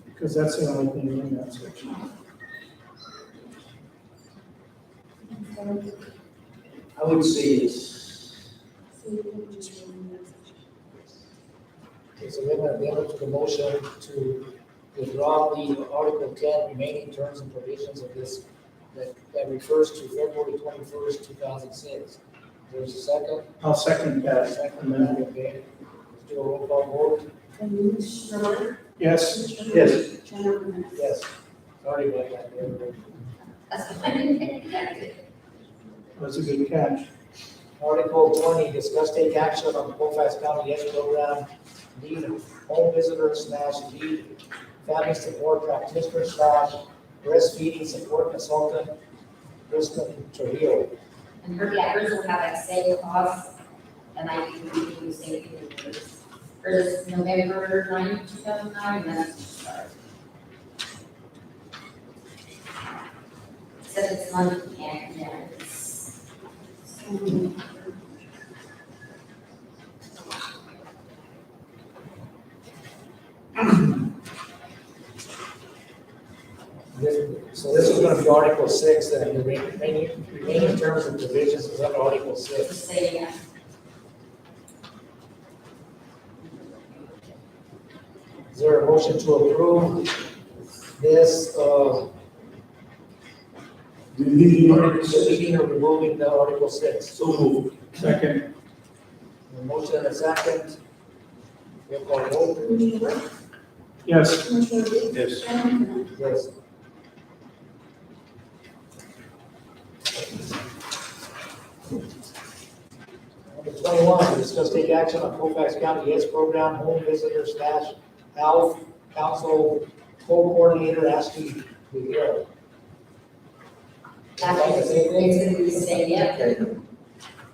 Because that's the only thing in that section. I would say it's, So you can just remove that section. Okay, so we're going to the motion to withdraw the Article 10 remaining terms and provisions of this that refers to February 21st, 2006. There's a second? I'll second that. Second, okay. Let's do a roll call vote. Commissioner Warren? Yes, yes, Chairman Jimenez? Yes. Sorry about that, Deborah. That's what I didn't that's a good catch. Article 20, discuss take action on the Colfax County Yes program, lead home visitor / lead family support practitioner / breastfeeding support consultant, Kristen Trujillo. And her hers will have that same cost, and I can do the same thing with hers. Hers is November 9, 2009, and that's the start. Except it's monthly and it's. So this is going to be Article 6, and the remaining terms and provisions is under Article 6. Say, yeah. Is there a motion to approve this, deleting or removing the Article 6? so moved. Second, A motion and a second. Roll call vote. Commissioner Warren? yes, Commissioner Lee? Yes. Chairman Jimenez? Yes. Number 21, discuss take action on Colfax County YES program, home visitor slash health council co-coordinator asking to hear. That's Like the same thing? It's gonna be the same, yeah. Okay.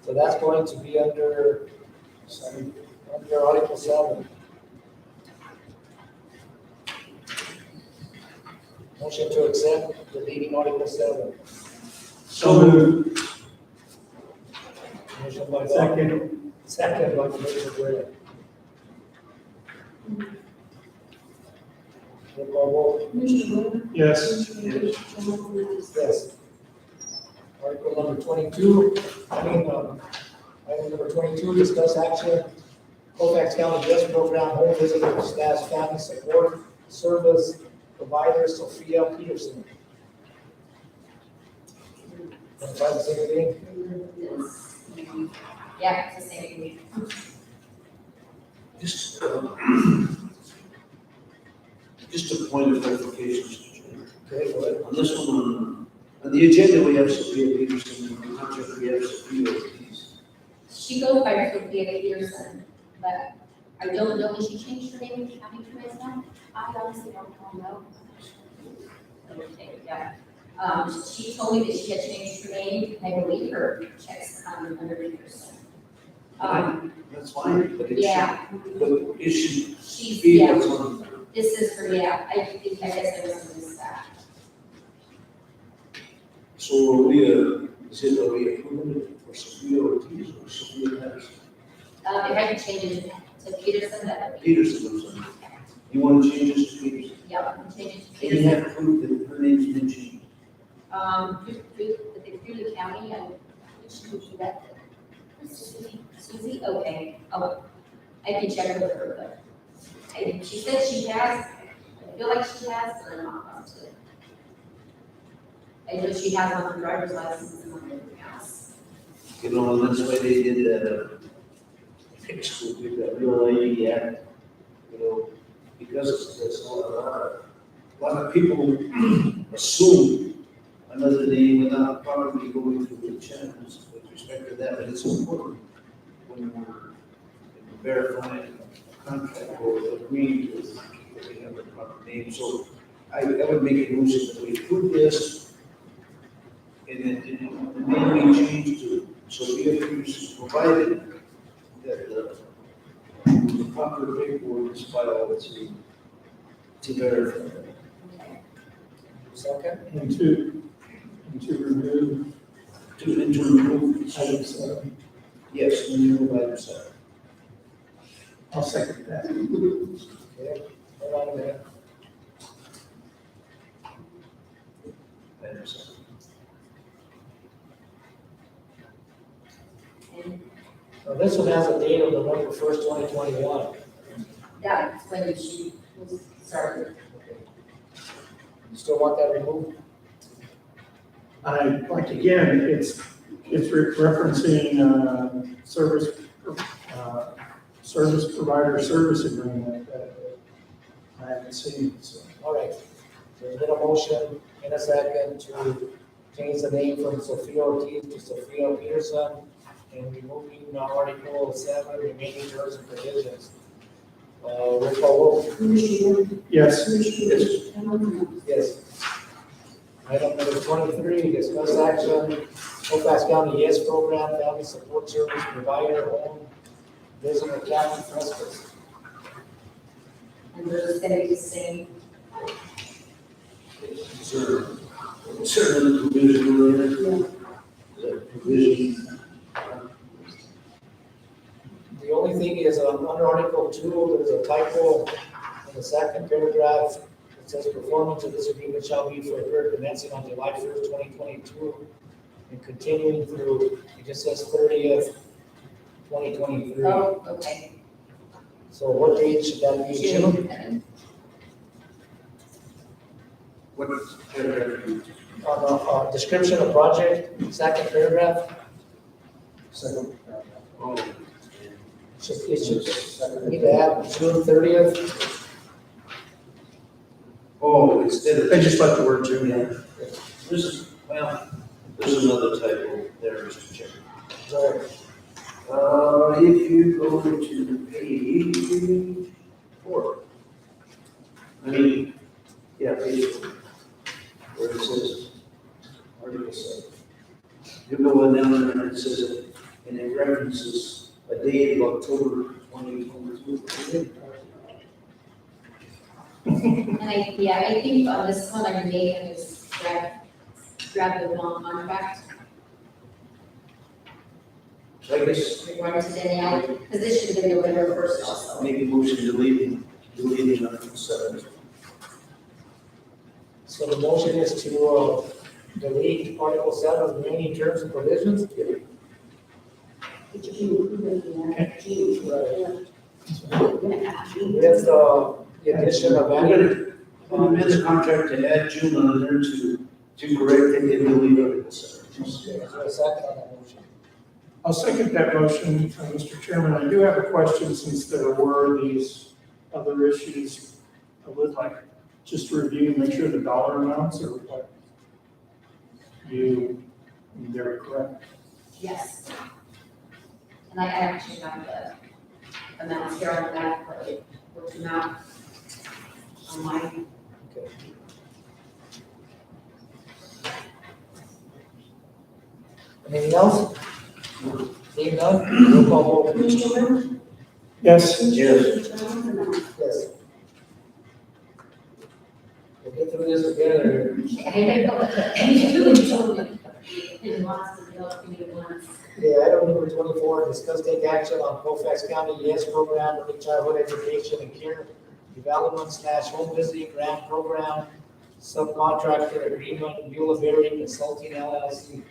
So that's going to be under Article 7. Motion to accept deleting Article 7. So moved. Motion by Bob. Second. Second by Commissioner Brea. Roll call vote. Commissioner Blair? Yes. Commissioner Fernandez? Yes. Article number 22, item number 22, discuss action, Colfax County YES program, home visitor slash family support service provider Sophia Peterson. Want to try the same thing? Yeah, it's the same thing. Just a point of clarification, Mr. Chairman. Okay, go ahead. On this one, on the agenda, we have Sophia Peterson, and on the contract, we have Sophia Ortiz. She goes by Sophia Peterson, but I don't know when she changed her name to County Commissioner. I honestly don't know. Okay, yeah. She told me that she had changed her name, and I believe her checks come under Peterson. That's fine, but it's. Yeah, But is she, she's, be yeah, what's on, this is her, yeah, I think, I guess I was missed that. so are we, is it, are we approving for Sophia Ortiz or Sophia Peterson? If I could change it to Peterson, that would be, Peterson, I'm sorry. You want to change this to Peterson? yeah, I can change it to Can you Peterson. have proof that her name's been changed? Through the county, and which would be that? Susie, okay, I can check with her, but she said she has, I feel like she has, but I'm not positive. I know she has on her driver's license and on everything else. You know, and that's why they did that, exclude that real ID act, you know, because there's a lot of people assume another name without probably going through the channels with respect to that, but it's important when we're verifying a contract or agreeing to that we have the proper name. So I would make a motion that we approve this, and then the name we change to Sophia Cruz, provided that the proper paperwork is filed to verify. Second? And to remove To remove, item 7. yes, remove item 7. I'll second that. Okay, hold on a minute. Item 7. And Now, this one has a date of November 1st, 2021. that's when she was started. You still want that removed? Like, again, it's referencing, service provider service agreement that I haven't seen, so. All right, there's been a motion in a second to change the name from Sophia Ortiz to Sophia Peterson and removing Article 7, remaining terms and provisions. Roll call vote. Commissioner Blair? Yes. Commissioner Fernandez? Yes. Item number 23, discuss action, Colfax County YES program, family support service provider, home visitor county hospice. And they're just gonna be the same. Certain provision related. The provision. The only thing is, under Article 2, there's a typo in the second paragraph. It says performance of this agreement shall be for a period commencing on July 1st, 2022, and continuing through, it just says 30th, 2023. Oh, okay. So what date should that be? June? And What paragraph? On the description of project, second paragraph, Second. Oh, it should need to add June 30th. oh, instead of. I just left the word June in. This is, well, there's another typo there, Mr. Chairman. So If you go to page 4. Page 4. Where it says, Article 7. You go down there and it says, and it references a date of October 2022. And I think on this one, I may have just grabbed the wrong contract. So I guess Regarding to Danielle, because this should have been November 1st also. make a motion deleting Article 7. So the motion is to delete Article 7, remaining terms and provisions. With the addition of I'm any, gonna amend the contract to add June on there to correct it and delete Article 7. is there a second on that motion? I'll second that motion, Mr. Chairman. I do have a question since there were these other issues. I would like just to review, make sure the dollar amounts are what they're correct. Yes. And I actually have the amounts here on that, but it worked them out on mine. Okay. Anything else? Seeing none, roll call vote. Commissioner Yes, Yes. Yes. We'll get through this together. I know, you really told me. It wants to go to me once. Yeah, item number 24, discuss take action on Colfax County YES program, early childhood education and care development / home visiting grant program, subcontractor agreement, Beulah Berry Consulting LLC.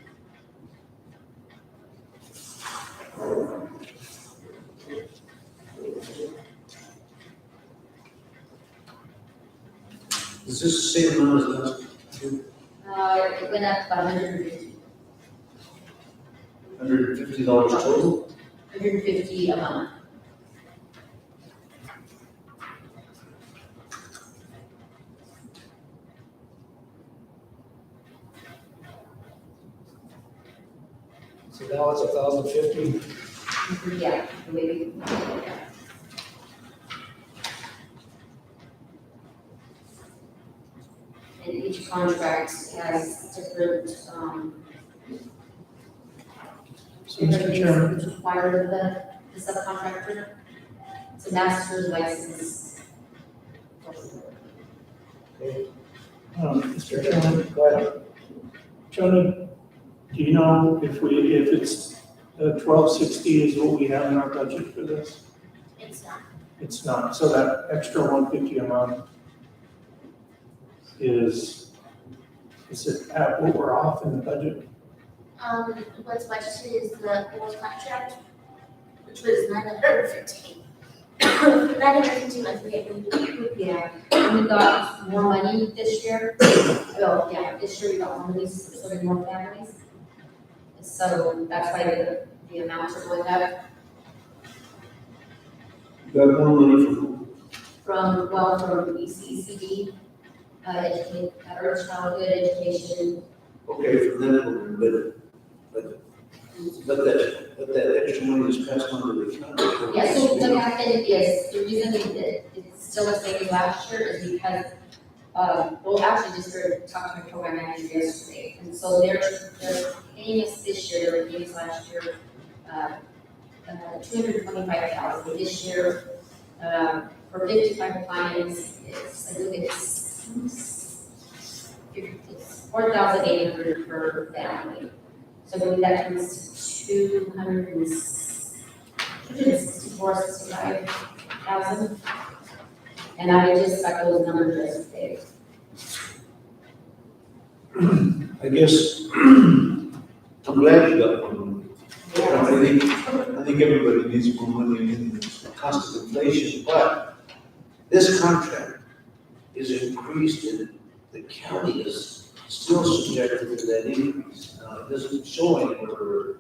Is this the same amount as last year? It went up by $150 $150 total? a month. So now it's 1,050. Yeah, maybe. And each contract has different, so Mr. Chairman, is required of the subcontractor. It's a master's license. Okay, Mr. Chairman, go ahead. Jonah, do you know if it's 1260 is what we have in our budget for this? It's not. It's not, so that extra 150 a month is it at what we're off in the budget? What's budgeted is the old contract, which was 915. 915, I forget when you. Yeah, and we got more money this year. Well, yeah, this year we got more money, so there's more families. So that's why the amounts are going up You got more money from from ECCD, early childhood education. okay, from that one, but that extra money is passed on to the county. Yeah, so what happened is, the reason it's still the same as last year is because, actually just started talking to my program manager yesterday. And so they're paying us this year, they were paying us last year, $225,000. This year, for 55 clients, I believe it's 4,800 per family. So maybe that comes to 65,000. And I just got those numbers yesterday. I guess, I'm glad you got more money. I think everybody needs more money in this cost of inflation, but this contract is increased and the county is still subjected to that increase. It doesn't show anywhere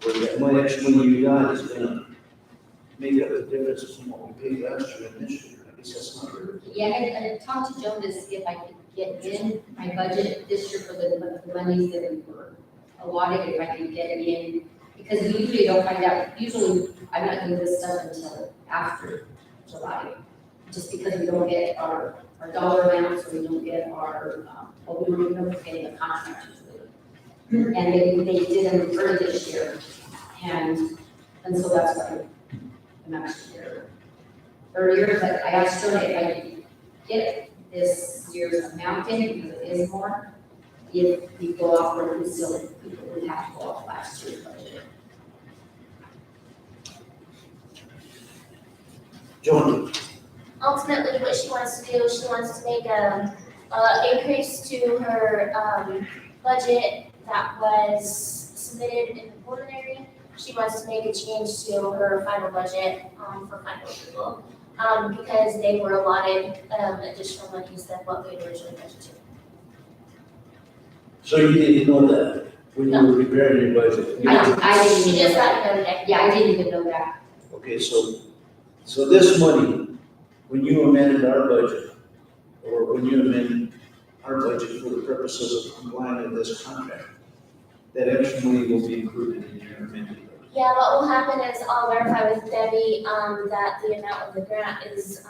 where that much money you got is gonna make up the difference from what we paid last year and this year. I guess that's not very. Yeah, I talked to Joan to see if I could get in my budget this year for the monies that we were allotted, if I could get it in Because we usually don't find out, usually I'm not doing this stuff until after July. Just because we don't get our dollar amounts, or we don't get our, we don't even know if we're getting the contract usually. And they did them early this year, and so that's why I'm actually here earlier, but I asked Shirley if I could get this year's amount in, because it is more. If we go off, or we still, people would have to go off last year's budget. John, Ultimately, what she wants to do, she wants to make a increase to her, budget that was submitted in the preliminary. She wants to make a change to her final budget, for final approval, because they were allotted, additional monies than what we had originally budgeted. so you didn't know that when you were preparing your budget? I didn't She even just know let that. me know today. Yeah, I didn't even know that. Okay, so this money, when you amended our budget, or when you amended our budget for the purposes of complying with this contract, that extra money will be included in your amended budget. Yeah, what will happen is I'll verify with Debbie, that the amount of the grant is,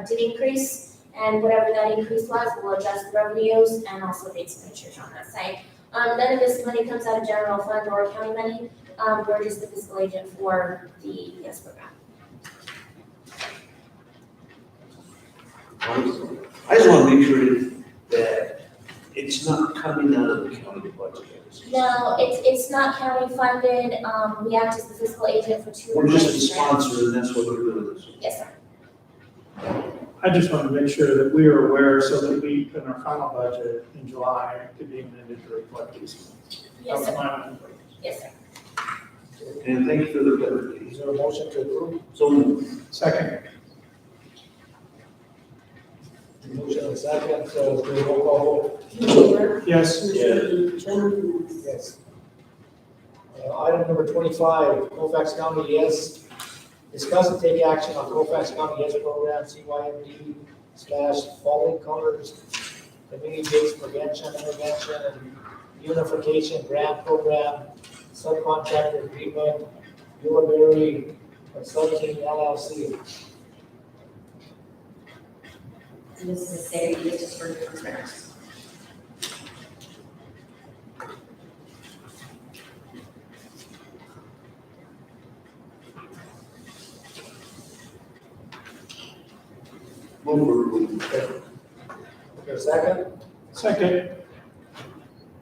did increase. And whatever that increase was, we'll adjust the revenues and also the expenditures on that side. None of this money comes out of general fund or county money. We're just the fiscal agent for the YES program. I just want to make sure that it's not coming out of the county budget. No, it's not county funded. We act as the fiscal agent for two. We're just the grants. sponsor, and that's what we're doing. Yes, sir. I just want to make sure that we are aware so that we, in our final budget in July, could be amended to reflect these. Yes, That was sir. my only point. Yes, sir. And thank you for the clarification. Is there a motion to approve? So moved. Second, Motion and second, so do a roll call vote. Commissioner yes, Commissioner Jones. Yes. Item number 25, Colfax County YES. Discuss and take action on Colfax County YES program, CYMD/Falling Colors, Community-Based Prevention, Intervention, and Unification Grant Program, Subcontractor Agreement, Ulibarri Consulting LLC. And this is the same, it's just for different grants. Move for approval. Is there a second? second,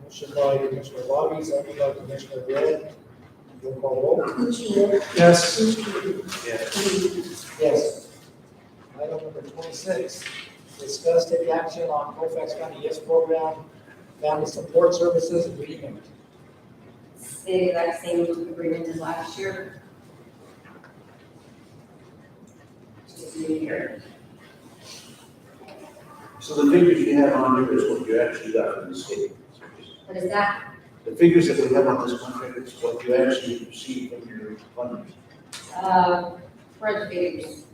Motion by Commissioner Bobby, second by Commissioner Red. Roll call vote. Commissioner yes, Commissioner Yes. Item number 26, discuss take action on Colfax County YES program, Family Support Services Agreement. It's the exact same agreement as last year. Just new year. So the figures you have on there is what you actually got from the state. What is that? The figures that we have on this contract is what you actually received from your funders. Where are the figures?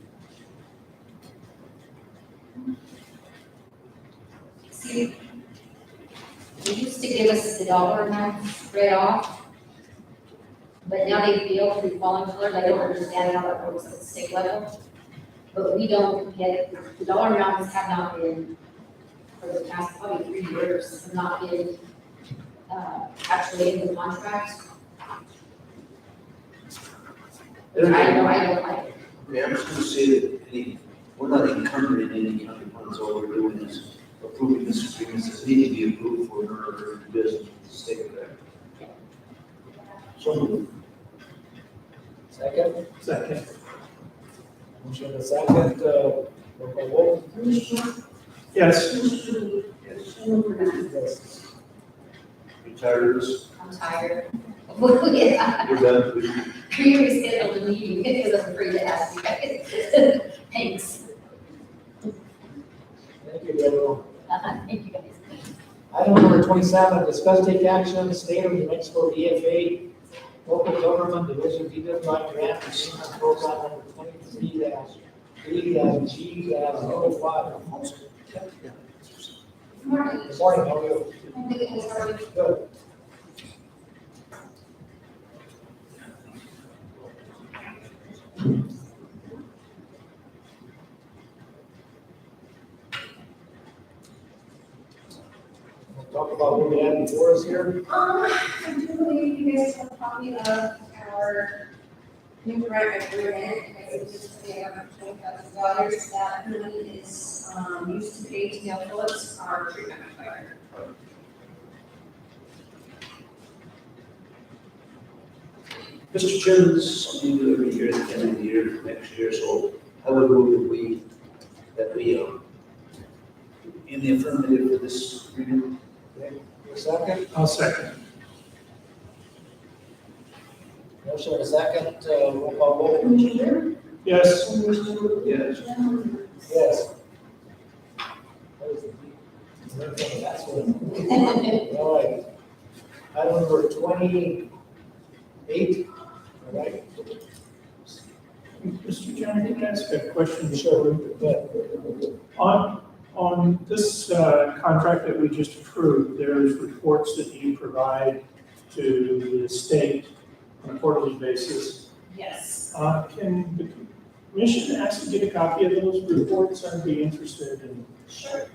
See, they used to give us the dollar amount straight off, but now they bill through falling colors. I don't understand how that works at the state level. But we don't get, the dollar amounts have not been, for the past probably 3 years, have not been actually in the contract. Which I don't like it. Yeah, I'm just gonna say that we're not encumbering any county funds, all we're doing is approving this agreement that need to be approved for our business with the state of that. So moved. Second, second, motion and second, roll call vote. Commissioner yes, Commissioner Yes. Yes. You tired of this? I'm tired. Yeah. You're done with Can you reschedule the meeting because I'm afraid to ask you guys? Thanks. Thank you, everyone. Thank you guys. Item number 27, discuss take action, State of New Mexico DFA, Local Government Division DWI Grant Receivement Program number 23-3-G-05. Morning. Good morning, how are you? I'm good, how are you? Good. talk about what we had before us here. I do believe you guys have a copy of our new grant agreement, and it's just $20,000. That money is, used to pay T.L. Phillips, our treatment provider. Mr. Chairman, this is something we do every year at the end of the year, next year, so I would move that we, in the affirmative for this agreement. A second, I'll second. motion and a second, roll call vote. Commissioner Yes. Rea? Yes. Commissioner Yes. That's what. All right. Item number 28, all right? Mr. Chairman, can I ask a question? Sure, good. On this contract that we just approved, there's reports that you provide to the state on a quarterly basis. Yes. Can the commission ask to get a copy of those reports? I'd be interested in. Sure.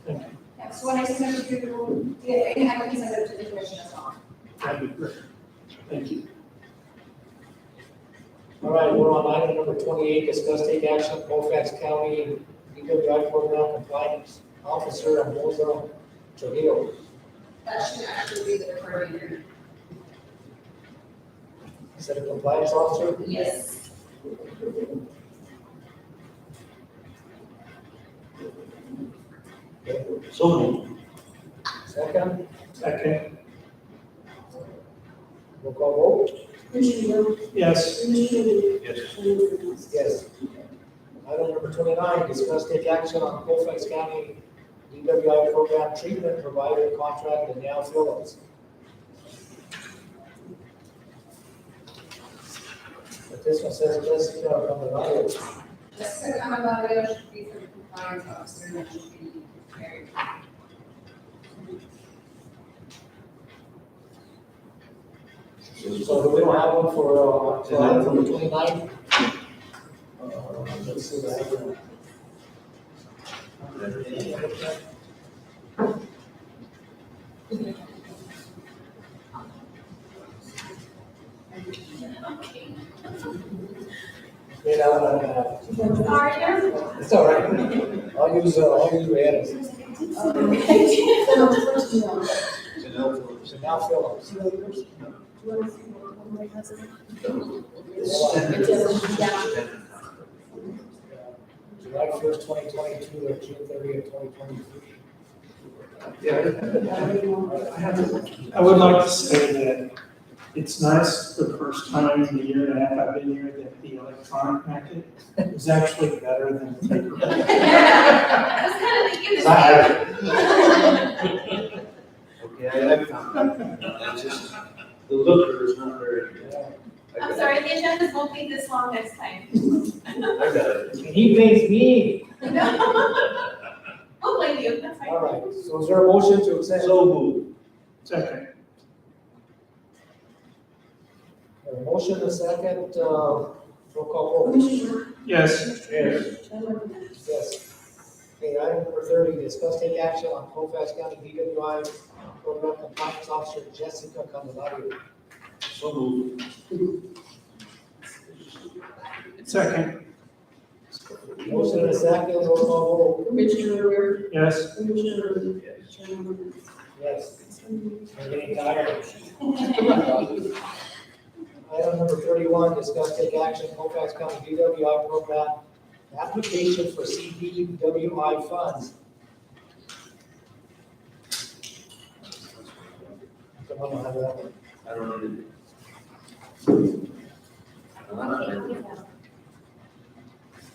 Thank you. Yeah, so when I send it to you, I can send it to the commission as well. That'd be great. Thank you. All right, we're on item number 28, discuss take action on Colfax County DWI program compliance officer on Moza Trujillo. That should actually be the coordinator. Is that a compliance officer? Yes. So moved. Second, Second. roll call vote. Commissioner Rea? Yes. Commissioner Rea? Yes. Chairman? Yes. Item number 29, discuss take action on Colfax County DWI program treatment provider contract with Now Phillips. But this one says Jessica Camarado. Jessica Camargo should be for the compliance officer, and that should be carried. So we don't have one for item number 29? Let's see what happens. Okay, now, it's all right. I'll use Rihanna's. So now Phillips. July 1st, 2022, or June 30th, 2023. I would like to say that it's nice for the first time in the year and a half I've been here that the electronic packet is actually better than the paper. I was kind of thinking the same. Okay, I found that. It's just, the looker is not very. I I'm got sorry, the agendas won't be this long next time. it. I got it. And he pays me. We'll blame you, that's fine. All right, so is there a motion to accept? So moved. Second. A motion, a second, roll call vote. Commissioner Yes. Yes. Chairman? Yes. Okay, item number 30, discuss take action on Colfax County DWI program compliance officer Jessica Candelario. So moved. Second. Motion, a second, roll call vote. Commissioner Rea? Yes. Commissioner Rea? Yes. Chairman? Yes. I'm getting tired. Item number 31, discuss take action Colfax County DWI program application for CDWI funds. Come on, I'll have that one. I don't know.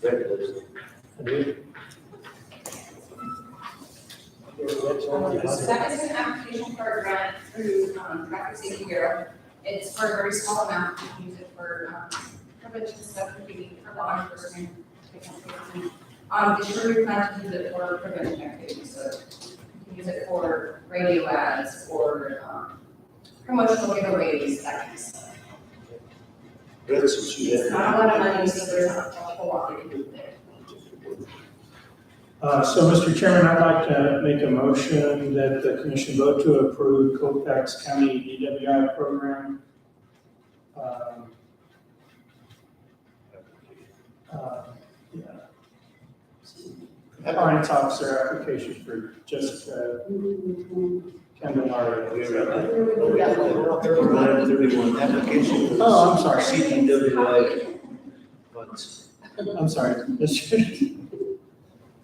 Regulars. So that is an application for a grant through, Traffic Safety Bureau. It's for a very small amount, you can use it for, prevention stuff, maybe for law enforcement. This year we plan to use it for prevention activities, so you can use it for radio ads, or, promotional giveaways, that kind of stuff. That's what she It's had. not a lot of money, so there's not a whole lot we can do there. So, Mr. Chairman, I'd like to make a motion that the commission vote to approve Colfax County DWI program. Yeah. Compliance officer application for Jessica Candelario. We're on 31 application. for Oh, I'm sorry. CDWI funds. I'm sorry.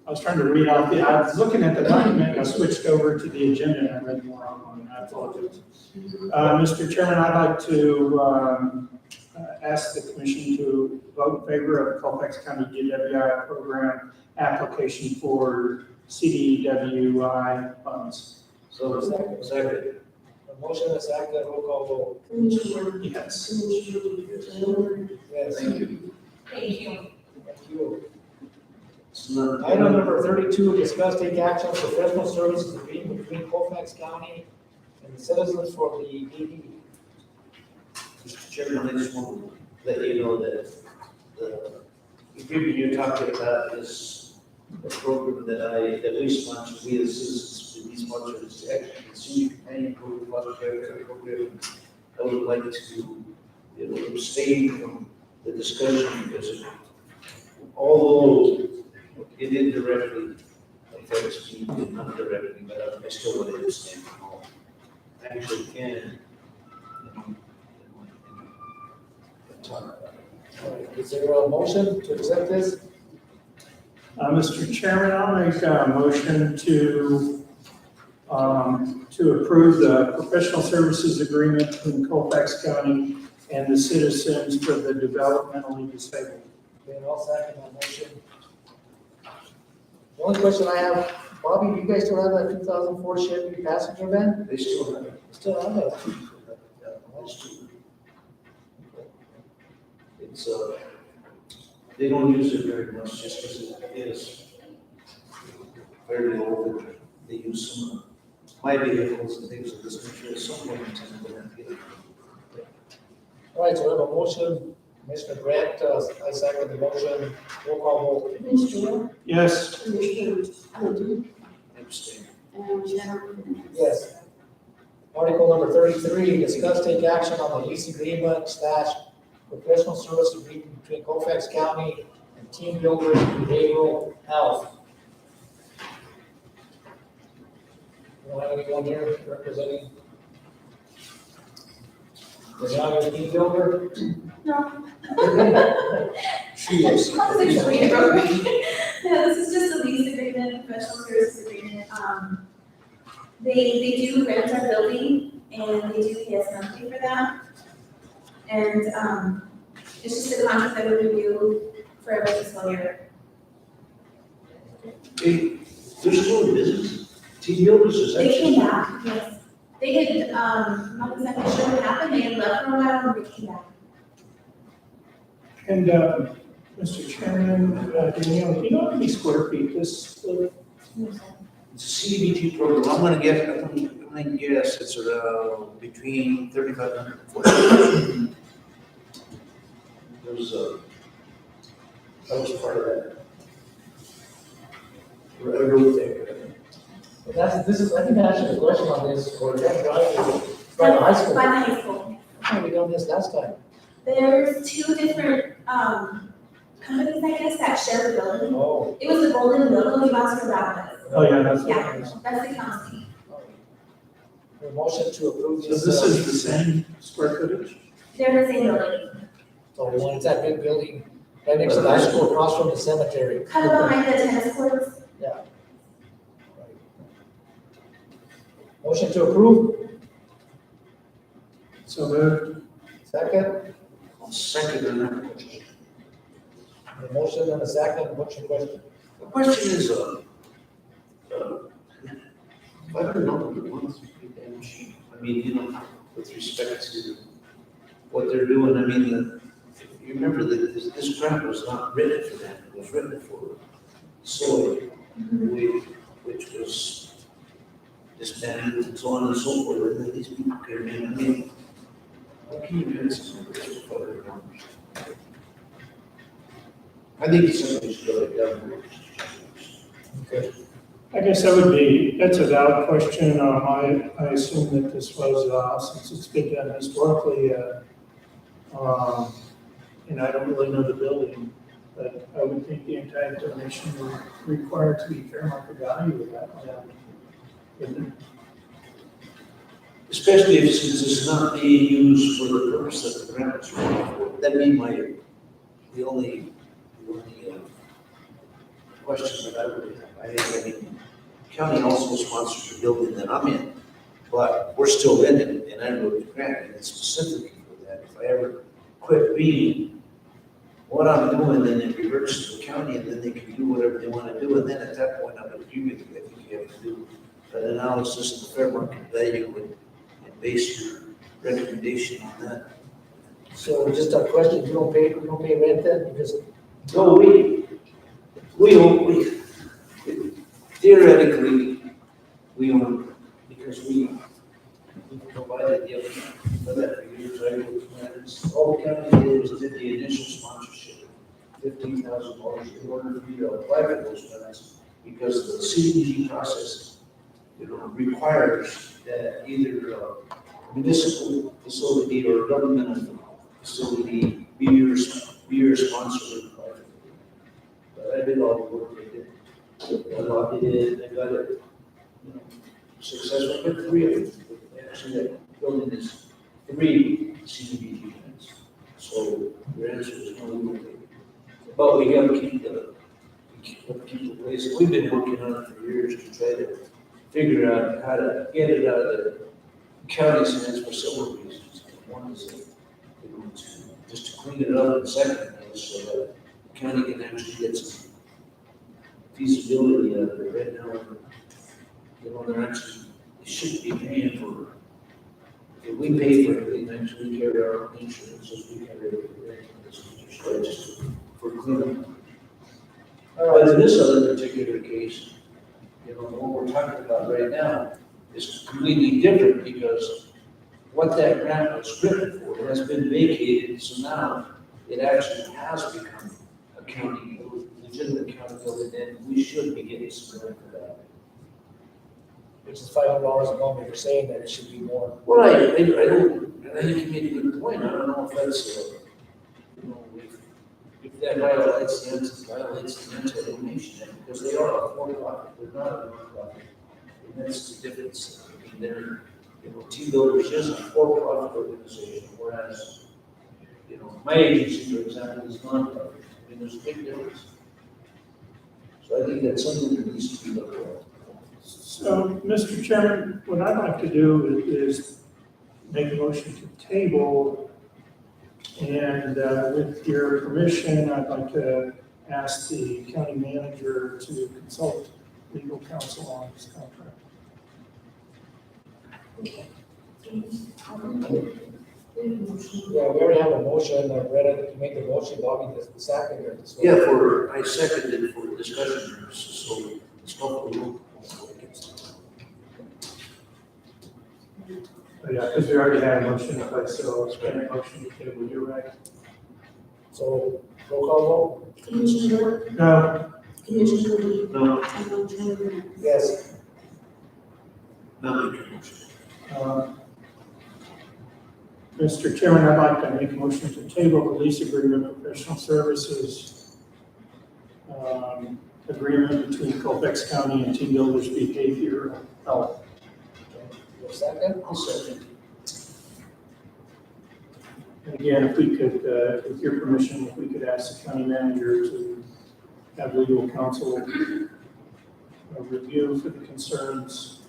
I was trying to read off I was looking at the document, and I switched over to the agenda and I read more on it. I apologize. Mr. Chairman, I'd like to ask the commission to vote in favor of Colfax County DWI program application for CDWI funds. So, second. A motion and a second, roll call vote. Commissioner, Yes. Commissioner Taylor, Yes. Thank you. Thank you. Thank you. It's not- Item number 32, discuss take action on professional services agreement between Colfax County and the citizens for the AD. Mr. Chairman, I just want to let you know that the agreement you're talking about is a program that we sponsor, we as citizens, we sponsor this actually senior companion program. I would like to abstain from the discussion because although it indirectly affects me, not directly, but I still want to abstain from all. I actually can. Talk about it. All right, is there a motion to accept this? Mr. Chairman, I'll make a motion to approve the professional services agreement between Colfax County and the citizens for the developmentally disabled. Okay, I'll second that motion. The only question I have, Bobby, do you guys still have that 2004 Chevy passenger van? They still have it. Still have that? That's true. It's, they don't use it very much just because it is very old. They use some of my vehicles and things of this nature at some point in time. They don't get it. All right, so we have a motion, Commissioner Grant, I second the motion, roll call vote. Commissioner, Yes. Commissioner Clayton, Abstain. and Chairman. Yes. Article number 33, discuss take action on the lease agreement / professional service agreement between Colfax County and Team Builder Behavioral Health. You don't have anyone here representing? Does not have a Team Builder? No. She is. Conversation real quick. No, this is just a lease agreement, professional services agreement. They do rent our building and they do pay us monthly for that. And, it's just a contract that we renew for every fiscal year. Hey, they're still in business. Team Builders is They actually. came back, yes. They had, not exactly sure what happened, they had left for a while and they came back. And, Mr. Chairman, Danielle, do you know how many square feet this, It's a CDBG program. I'm gonna guess it's around between 3,500 and 4,000. There's that was part of that. I wrote there. This is, I think I asked you a question on this, or that drive, by the high school. By the high school. How have we done this last time? There's two different, companies, I guess, that share the building. Oh. It was the Golden Logo, you asked for that one. oh yeah, that's. Yeah, that's the county. A motion to approve So this. this is the same square footage? They're the same building, So the one, it's that big building, right next to the high school, across from the cemetery. kind of behind the tennis courts. Yeah. Motion to approve, So moved. second, I'll second that. the motion and a second, what's your question? The question is, I don't know, the ones damn cheap. I mean, you know, with respect to what they're doing, I mean, you remember that this grant was not written for that, it was written for soy, which was disbanded and so on and so forth, and then these people came in, I mean, how can you do this for $500? I think it's something we should go to government. I guess that's a valid question. I assume that this was, since it's been done historically, and I don't really know the building, but I would think the entire donation would require to be fair market value of that land. Wouldn't it? Especially if since it's not being used for the purpose that the grant was for. That'd be the only question that I would have. I mean, county also sponsors the building that I'm in, but we're still in it, and I wrote the grant, and it's specifically for that. If I ever quit reading what I'm doing, then it reverts to the county, and then they can do whatever they want to do, and then at that point, I would agree with you. I think you have to do an analysis of the fair market value and base your recommendation on that. So just a question, you don't pay rent then, because No, we theoretically, we own, because we provided the other for that for years, right? All the county did was did the initial sponsorship, $15,000 in order for you to apply for those funds, because the CDBG process, requires that either a municipal facility or a governmental facility be your sponsor. But I did all the work they did. I logged it in, I got it, successful, but 3 of them. Actually, that building is 3 CDBG units. So your answer is no. But we have to keep the place. We've been working on it for years to try to figure out how to get it out of the county's hands for several reasons. One is just to clean it up, and second is so that the county can actually get some feasibility out of it. Right now, they shouldn't be paying for, if we pay for everything, actually we carry our own insurance, as we carry everything, just for cleanup. But in this other particular case, what we're talking about right now is completely different, because what that grant was written for has been vacated, so now it actually has become a county, legitimate county building, and we should be getting some money for that. which is $500 a month, you're saying that it should be more. Well, I don't, and I think you made a good point. I don't know if that's, if that violates the anti-donation act, because they are a for-profit, they're not a non-profit. And that's the difference. I mean, they're, Team Builders is a for-profit organization, whereas, my agency, for example, is non-profit. I mean, there's a big difference. So I think that's something that needs to be looked at. So, Mr. Chairman, what I'd like to do is make a motion to table, and with your permission, I'd like to ask the county manager to consult legal counsel on this contract. Yeah, we already have a motion, Brenda, you make the motion, Bobby, the second here. So- Yeah, I seconded for discussion purposes, so it's not the rule. Yeah, because we already had a motion in place, so it's been a motion to table, you're right. So, roll call Commissioner York, No, Commissioner Lee, No, and Chairman vote? Yes. not make a motion. Mr. Chairman, I'd like to make a motion to table the lease agreement, professional services agreement between Colfax County and Team Builders Behavioral Health. Your second? I'll second. And again, if we could, with your permission, if we could ask the county manager to have legal counsel review for the concerns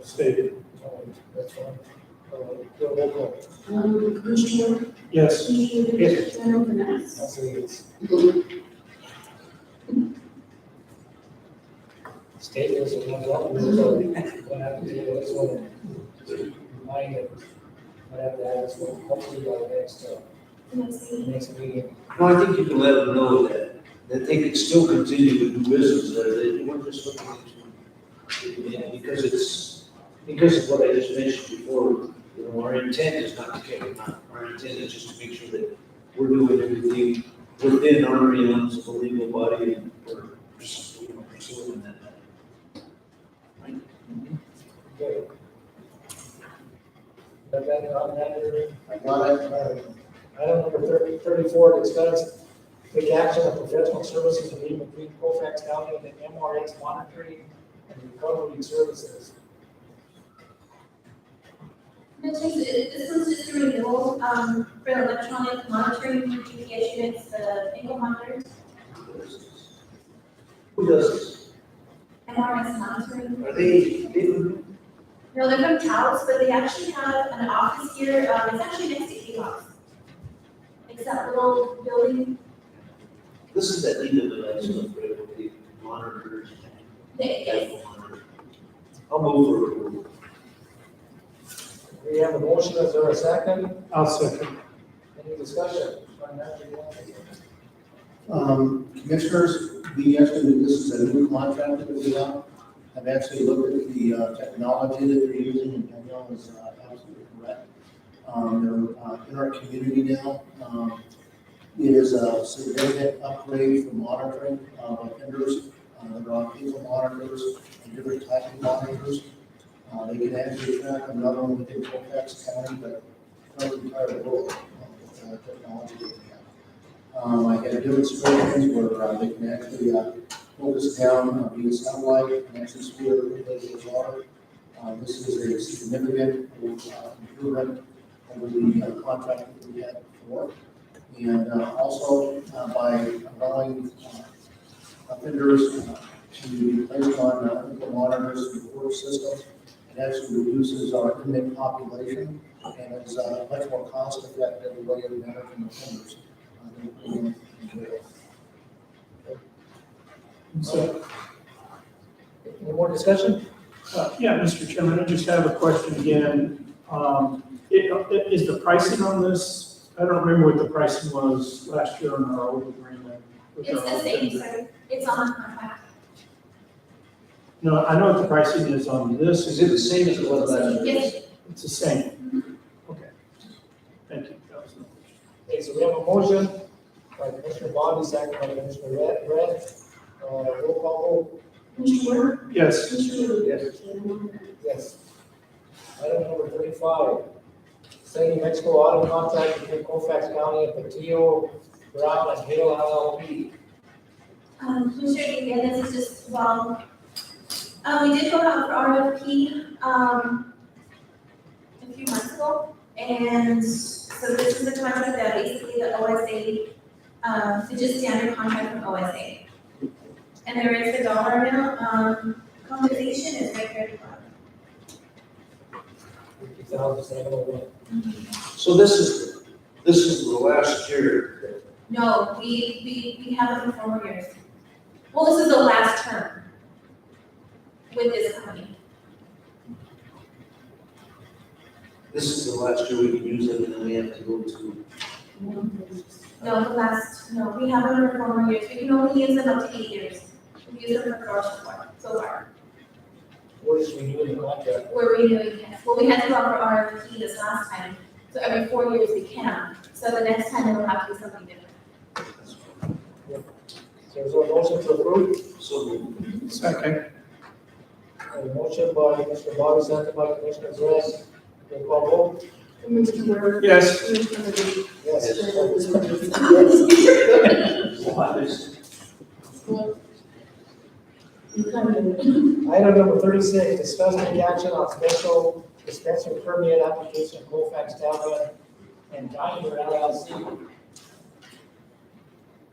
stated. That's fine. Roll call. Commissioner York, Yes. Commissioner Lee, Yes. Chairman Bernard. I'll say yes. State is a one, what happened to this one? Mine, what happened to this one, hopefully by the next meeting. No, I think you can let them know that they can still continue to do business there, they weren't just looking into, because of what I just mentioned before, our intent is not to kick them out. Our intent is just to make sure that we're doing everything within our realms of a legal body and, on that area? I got it. Item number 34, discuss take action on professional services agreement between Colfax County and the MRX monitoring and recovery services. This one's just a renewal, for electronic monitoring GPS units, the ankle monitors, Who does this? MRS monitoring. Are they different? No, they're from Taos, but they actually have an office here, it's actually next to Kiosk. It's that little building, This is that needed device with the monitors. yes. I'll move for approval. We have a motion, is there a second? I'll second. Any discussion? Commissioners, we actually, this is a new contract that we have. I've actually looked at the technology that they're using, and Danielle is absolutely correct. They're in our community now. It is a significant upgrade for monitoring vendors. They're on people monitors and different types of monitors. They can actually track them not only within Colfax County, but across the entire world with the technology that we have. I had demonstrations where they can actually hold us down via satellite and actually see where the places are. This is a significant improvement over the contract that we had before. And also by allowing offenders to be placed on ankle monitors and report systems, it actually reduces our inmate population and is much more cost effective way of managing offenders. So, Any more discussion? yeah, Mr. Chairman, I just have a question again. Is the pricing on this, I don't remember what the pricing was last year on our old agreement. with It's our the old same, vendor. sir, it's on the contract. No, I know what the pricing is on this. Is it the same as it was last year? Yes. It's the same. Okay. Thank you. That was my question. Okay, so we have a motion by Commissioner Bobby, second by Commissioner Red. Roll call vote. Commissioner Warren? Yes. Commissioner Lee? Yes. Yes. Item number 35, signing Mexico auto contract between Colfax County and Patillo, Brown, and Hale LLP. Commissioner, again, this is just, we did go out for RFP, a few months ago, and so this is the contract that basically the OSA, it's just standard contract from OSA. And there is the dollar amount, compensation is right here at the bottom. So this is the last year. No, we have it for 4 years. Well, this is the last term with this company. This is the last year we can use it, and then we have to go to. No, we have them for 4 more years. We can only use them up to 8 years. We've used them for so far. What is renewing the contract? We're renewing it. Well, we had to go out for RFP this last time, so every 4 years we can. So the next time it'll have to be something different. So is there a motion to approve? So Second. A motion by Mr. Bobby, second by Commissioner Reyes. Roll call vote. Commissioner Warren? Yes. Commissioner Lee? Item number 36, discuss the action on special dispensary permit application Colfax Tavern and Diner LLC.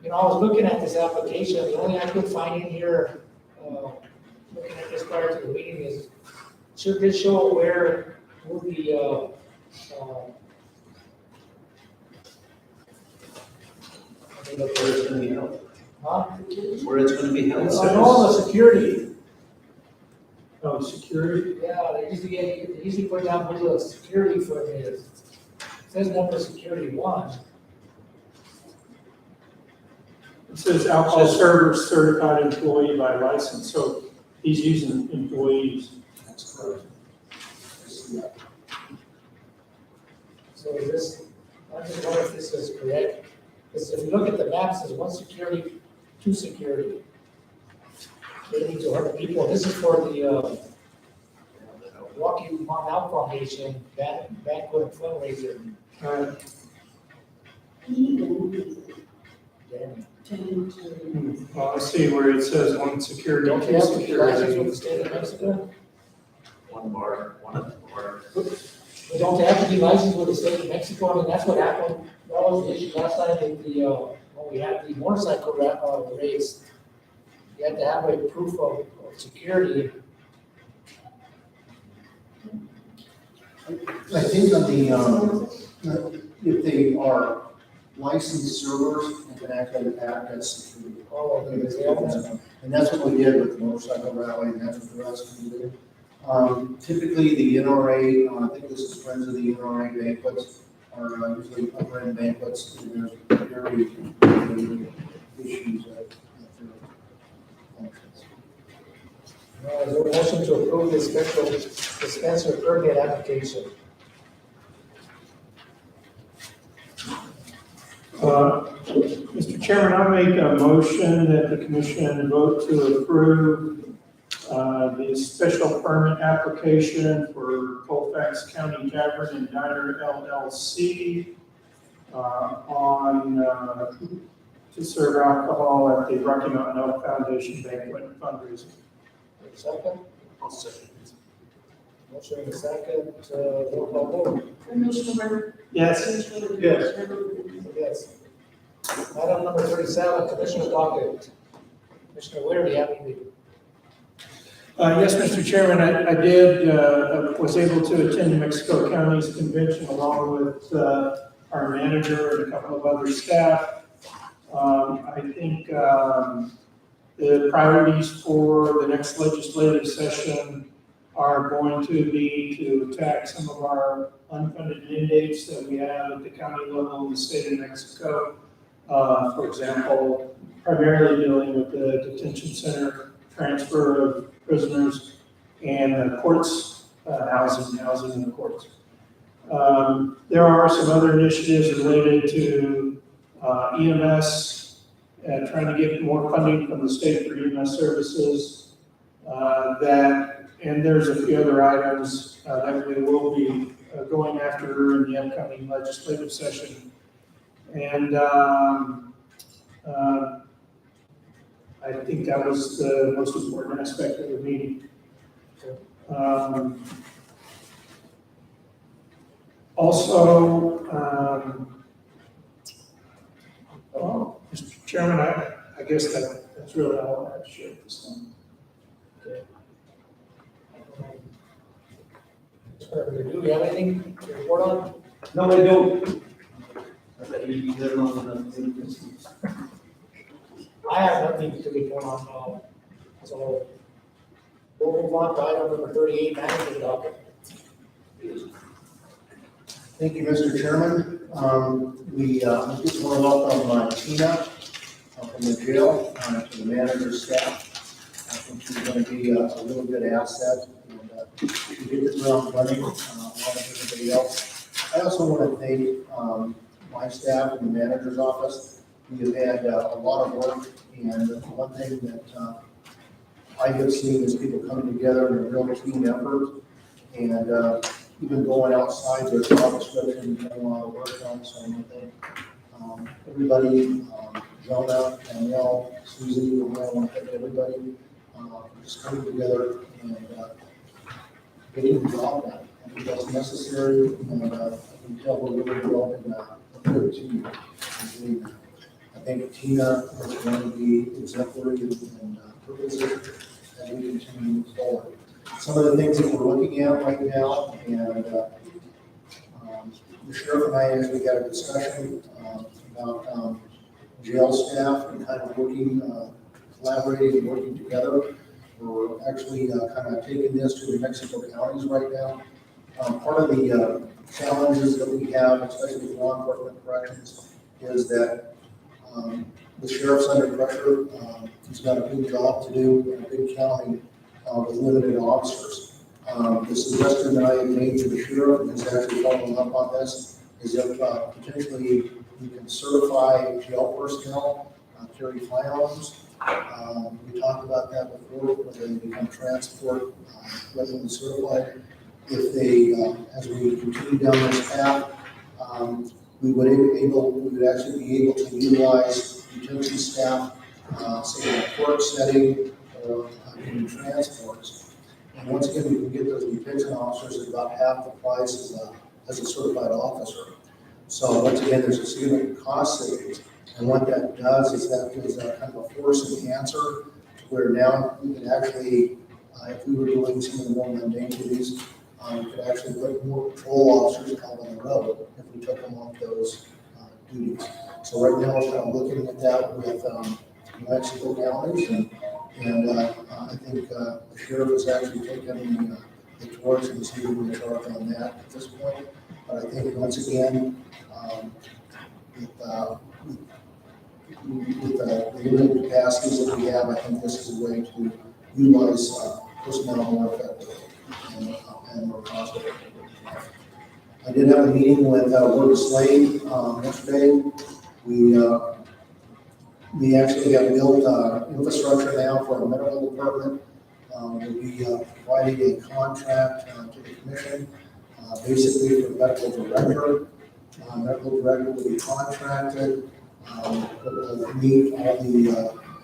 You know, I was looking at this application, the only I could find in here, looking at this prior to the meeting is, should this show where will the, where it's gonna be held. huh? Where it's gonna be held. No, the security. Oh, security? Yeah, they usually put down who the security firm is. It says number security 1. It says alcohol server certified employee by license, so he's using employees. That's correct. So is this, I just wonder if this is correct. Because if you look at the maps, there's 1 security, 2 security. 80 to 100 people. This is for the Rocky Mountain Out Foundation banquet and fundraiser. Danny. Well, I see where it says one security, Don't two you have to be licensed with security. the state of Mexico? One bar, one at the bar. But don't they have to be licensed with the state of Mexico? I mean, that's what happened, that was the issue last time with the, when we had the motorcycle race. You had to have a proof of security. I think on the, if they are licensed servers and can actually act as security. Oh, okay, they have that. And that's what we did with the motorcycle rally, and that's what the rest of them did. Typically, the NRA, I think this is Friends of the NRA banquets, are usually upper-end banquets, and there's very issues that functions. Is there a motion to approve the special dispenser permit application? Mr. Chairman, I make a motion that the commission vote to approve the special permit application for Colfax County Tavern and Diner LLC to serve alcohol at the Rocky Mountain Elk Foundation banquet and fundraiser. Second? I'll second. Motion in a second, roll call vote. Commissioner Brennan? Yes. Commissioner Whitaker? Yes. Chairman Linder? Yes. Item number 37, Commissioner docket. Commissioner Ware, do you have anything? Yes, Mr. Chairman, I did, was able to attend Mexico County's convention along with our manager and a couple of other staff. I think the priorities for the next legislative session are going to be to attack some of our unfunded mandates that we have at the county level in the state of Mexico. For example, primarily dealing with the detention center transfer of prisoners and the courts, housing in the courts. There are some other initiatives related to EMS, trying to get more funding from the state for EMS services. And there's a few other items that we will be going after in the upcoming legislative session. And I think that was the most important aspect of the meeting. Mr. Chairman, I guess that's really all I have to share at this time. Do you have anything to report on? No, I don't. I thought you'd be there long enough to do this. I have nothing to report on, so we'll move on to item number 38, manager's docket. Thank you, Mr. Chairman. We just want to welcome Tina from the jail to the manager's staff. I think she's going to be a really good asset and she hit the ground running along with everybody else. I also want to thank my staff in the manager's office. We have had a lot of work, and one thing that I have seen is people coming together in a real team effort, and even going outside their job description and doing a lot of work on. So I want to thank everybody, Jonah, Danielle, Susie, I want to thank everybody for just coming together and getting the job done. I think that's necessary, and I can tell we're really developing a good team. I think Tina is going to be exemplary and purposeful as we continue to move forward. Some of the things that we're looking at right now, and the sheriff and I actually had a discussion about jail staff and kind of working, collaborating and working together. We're actually kind of taking this to the Mexico counties right now. Part of the challenges that we have, especially with law enforcement corrections, is that the sheriff's under pressure. He's got a big job to do in a big county with limited officers. The suggestion that I have made to the sheriff, and is actually following up on this, is if potentially we can certify jail personnel carry firearms. We talked about that before, whether they become transport, resident certified. if they, as we continue down this path, we would actually be able to utilize utility staff, say in a court setting or in transports. And once again, we can get those detention officers at about half the price as a certified officer. So once again, there's a significant cost savings. And what that does is that gives a kind of a force enhancer to where now we can actually, if we were doing some of the more mundane duties, we could actually put more patrol officers out on the road if we took them off those duties. So right now, we're kind of looking at that with New Mexico counties, and I think the sheriff has actually taken the torch and is leading the charge on that at this point. But I think once again, with the limited capacities that we have, I think this is a way to utilize personnel more effectively and more cost effectively. I did have a meeting with Ward Slade yesterday. We actually have built infrastructure now for our medical department. We'll be providing a contract to the commission, basically for medical director. Medical director will be contracted, will meet all the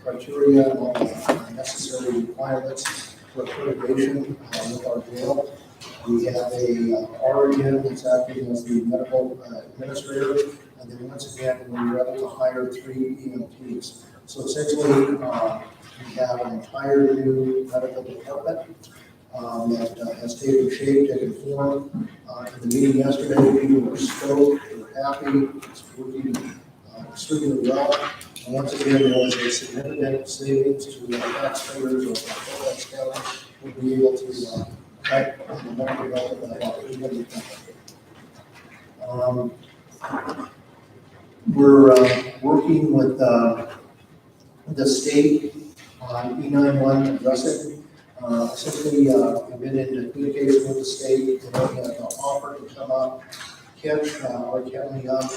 criteria and all the necessary requirements for accreditation with our jail. We have a RN that's acting as the medical administrator, and then once again, we were able to hire 3 EMTs. So essentially, we have an entire new medical department that has taken shape, taken form. In the meeting yesterday, people were stoked, they were happy, it's working extremely well. And once again, there was a significant savings to taxpayers of Colfax County. We'll be able to cut the medical development about $300,000. We're working with the state on E91 addressing. Essentially, we've been in communication with the state, and they have offered to come up, catch our county up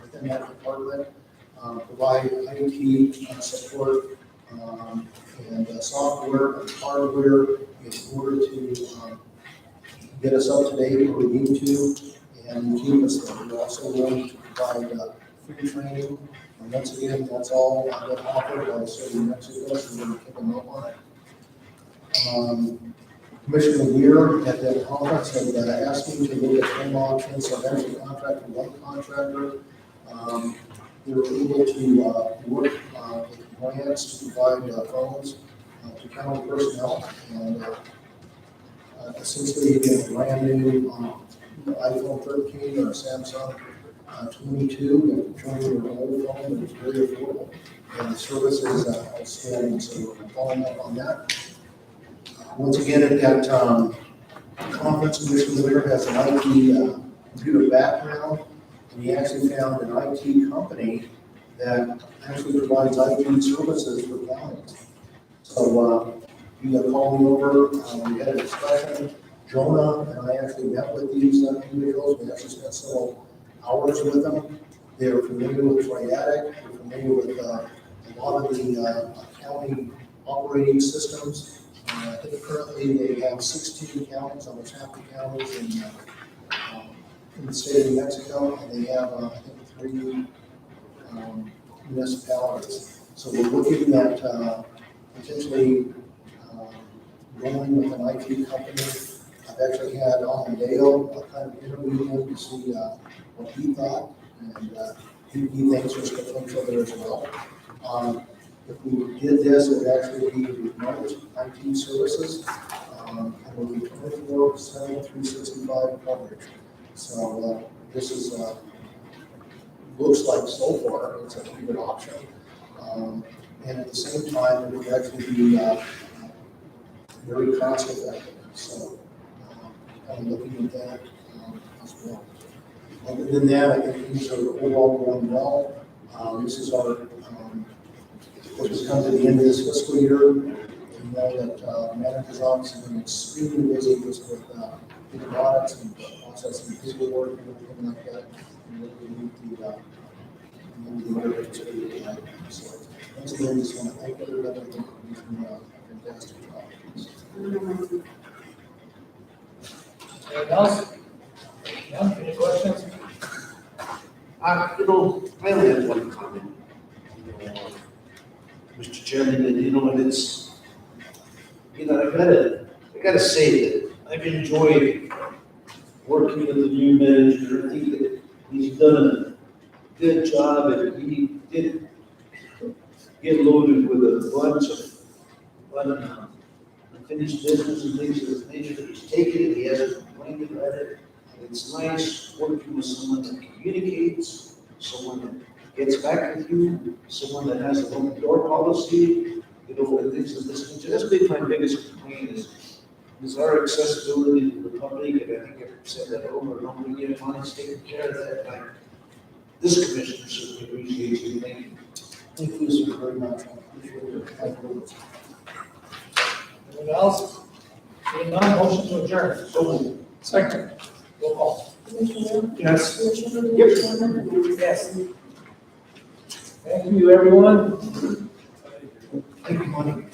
within that department, provide IT support and software and hardware in order to get us up to date where we need to and keep us there. We're also willing to provide free training. And once again, that's all been offered by the state of New Mexico, so we're going to pick them up on it. Commissioner Weir at that conference had asked me to look at home options, so I've actually contracted one contractor. They were able to work with grants to provide phones to county personnel, and essentially get a brand new iPhone 13 or a Samsung 22 and join your old phone, and it's very affordable. And the service is outstanding, so we're following up on that. Once again, at that conference, Commissioner Weir has an IT computer background, and he actually found an IT company that actually provides IT services for counties. So he called me over, we had a discussion. Jonah and I actually met with these individuals. We actually spent several hours with them. They're familiar with Triadic, they're familiar with a lot of the county operating systems. I think currently they have 16 counties, almost half the counties in the state of New Mexico, and they have, I think, 3 municipalities. So we're looking at potentially going with an IT company. I've actually had Dale kind of interview him to see what he thought, and he thinks there's potential there as well. If we did this, it would actually be remote IT services, and it would be 24/7, 365 coverage. So this is, looks like so far, it's a pretty good option. And at the same time, it would actually be very cost effective. So I'm looking at that as well. Other than that, I think things are overall going well. This is our, as we come to the end of this fiscal year, we know that manager's office has been extremely busy just with different audits and processing paperwork and everything like that. And we need the so once again, just want to thank everybody. I think you've done a fantastic job. Anything else? None, any questions? I only have one comment. Mr. Chairman, and and it's, I gotta say that I've enjoyed working with the new manager. I think that he's done a good job, and he did get loaded with a bunch of unfinished business and things of this nature. He's taken it, he hasn't complained about it. It's nice working with someone that communicates, someone that gets back with you, someone that has an open door policy, and things of this nature. That's been my biggest complaint is our accessibility to the public, and I think I've said that over and over again. Monty's taking care of that, like, this commissioner certainly appreciates you. Thank you. Thank you, sir, very much. I appreciate it. Thank you. Anything else? Seeing none, motion to adjourn. So, Second. Roll call. Commissioner Yes. Commissioner Yes. Thank you, everyone. thank you, Monty.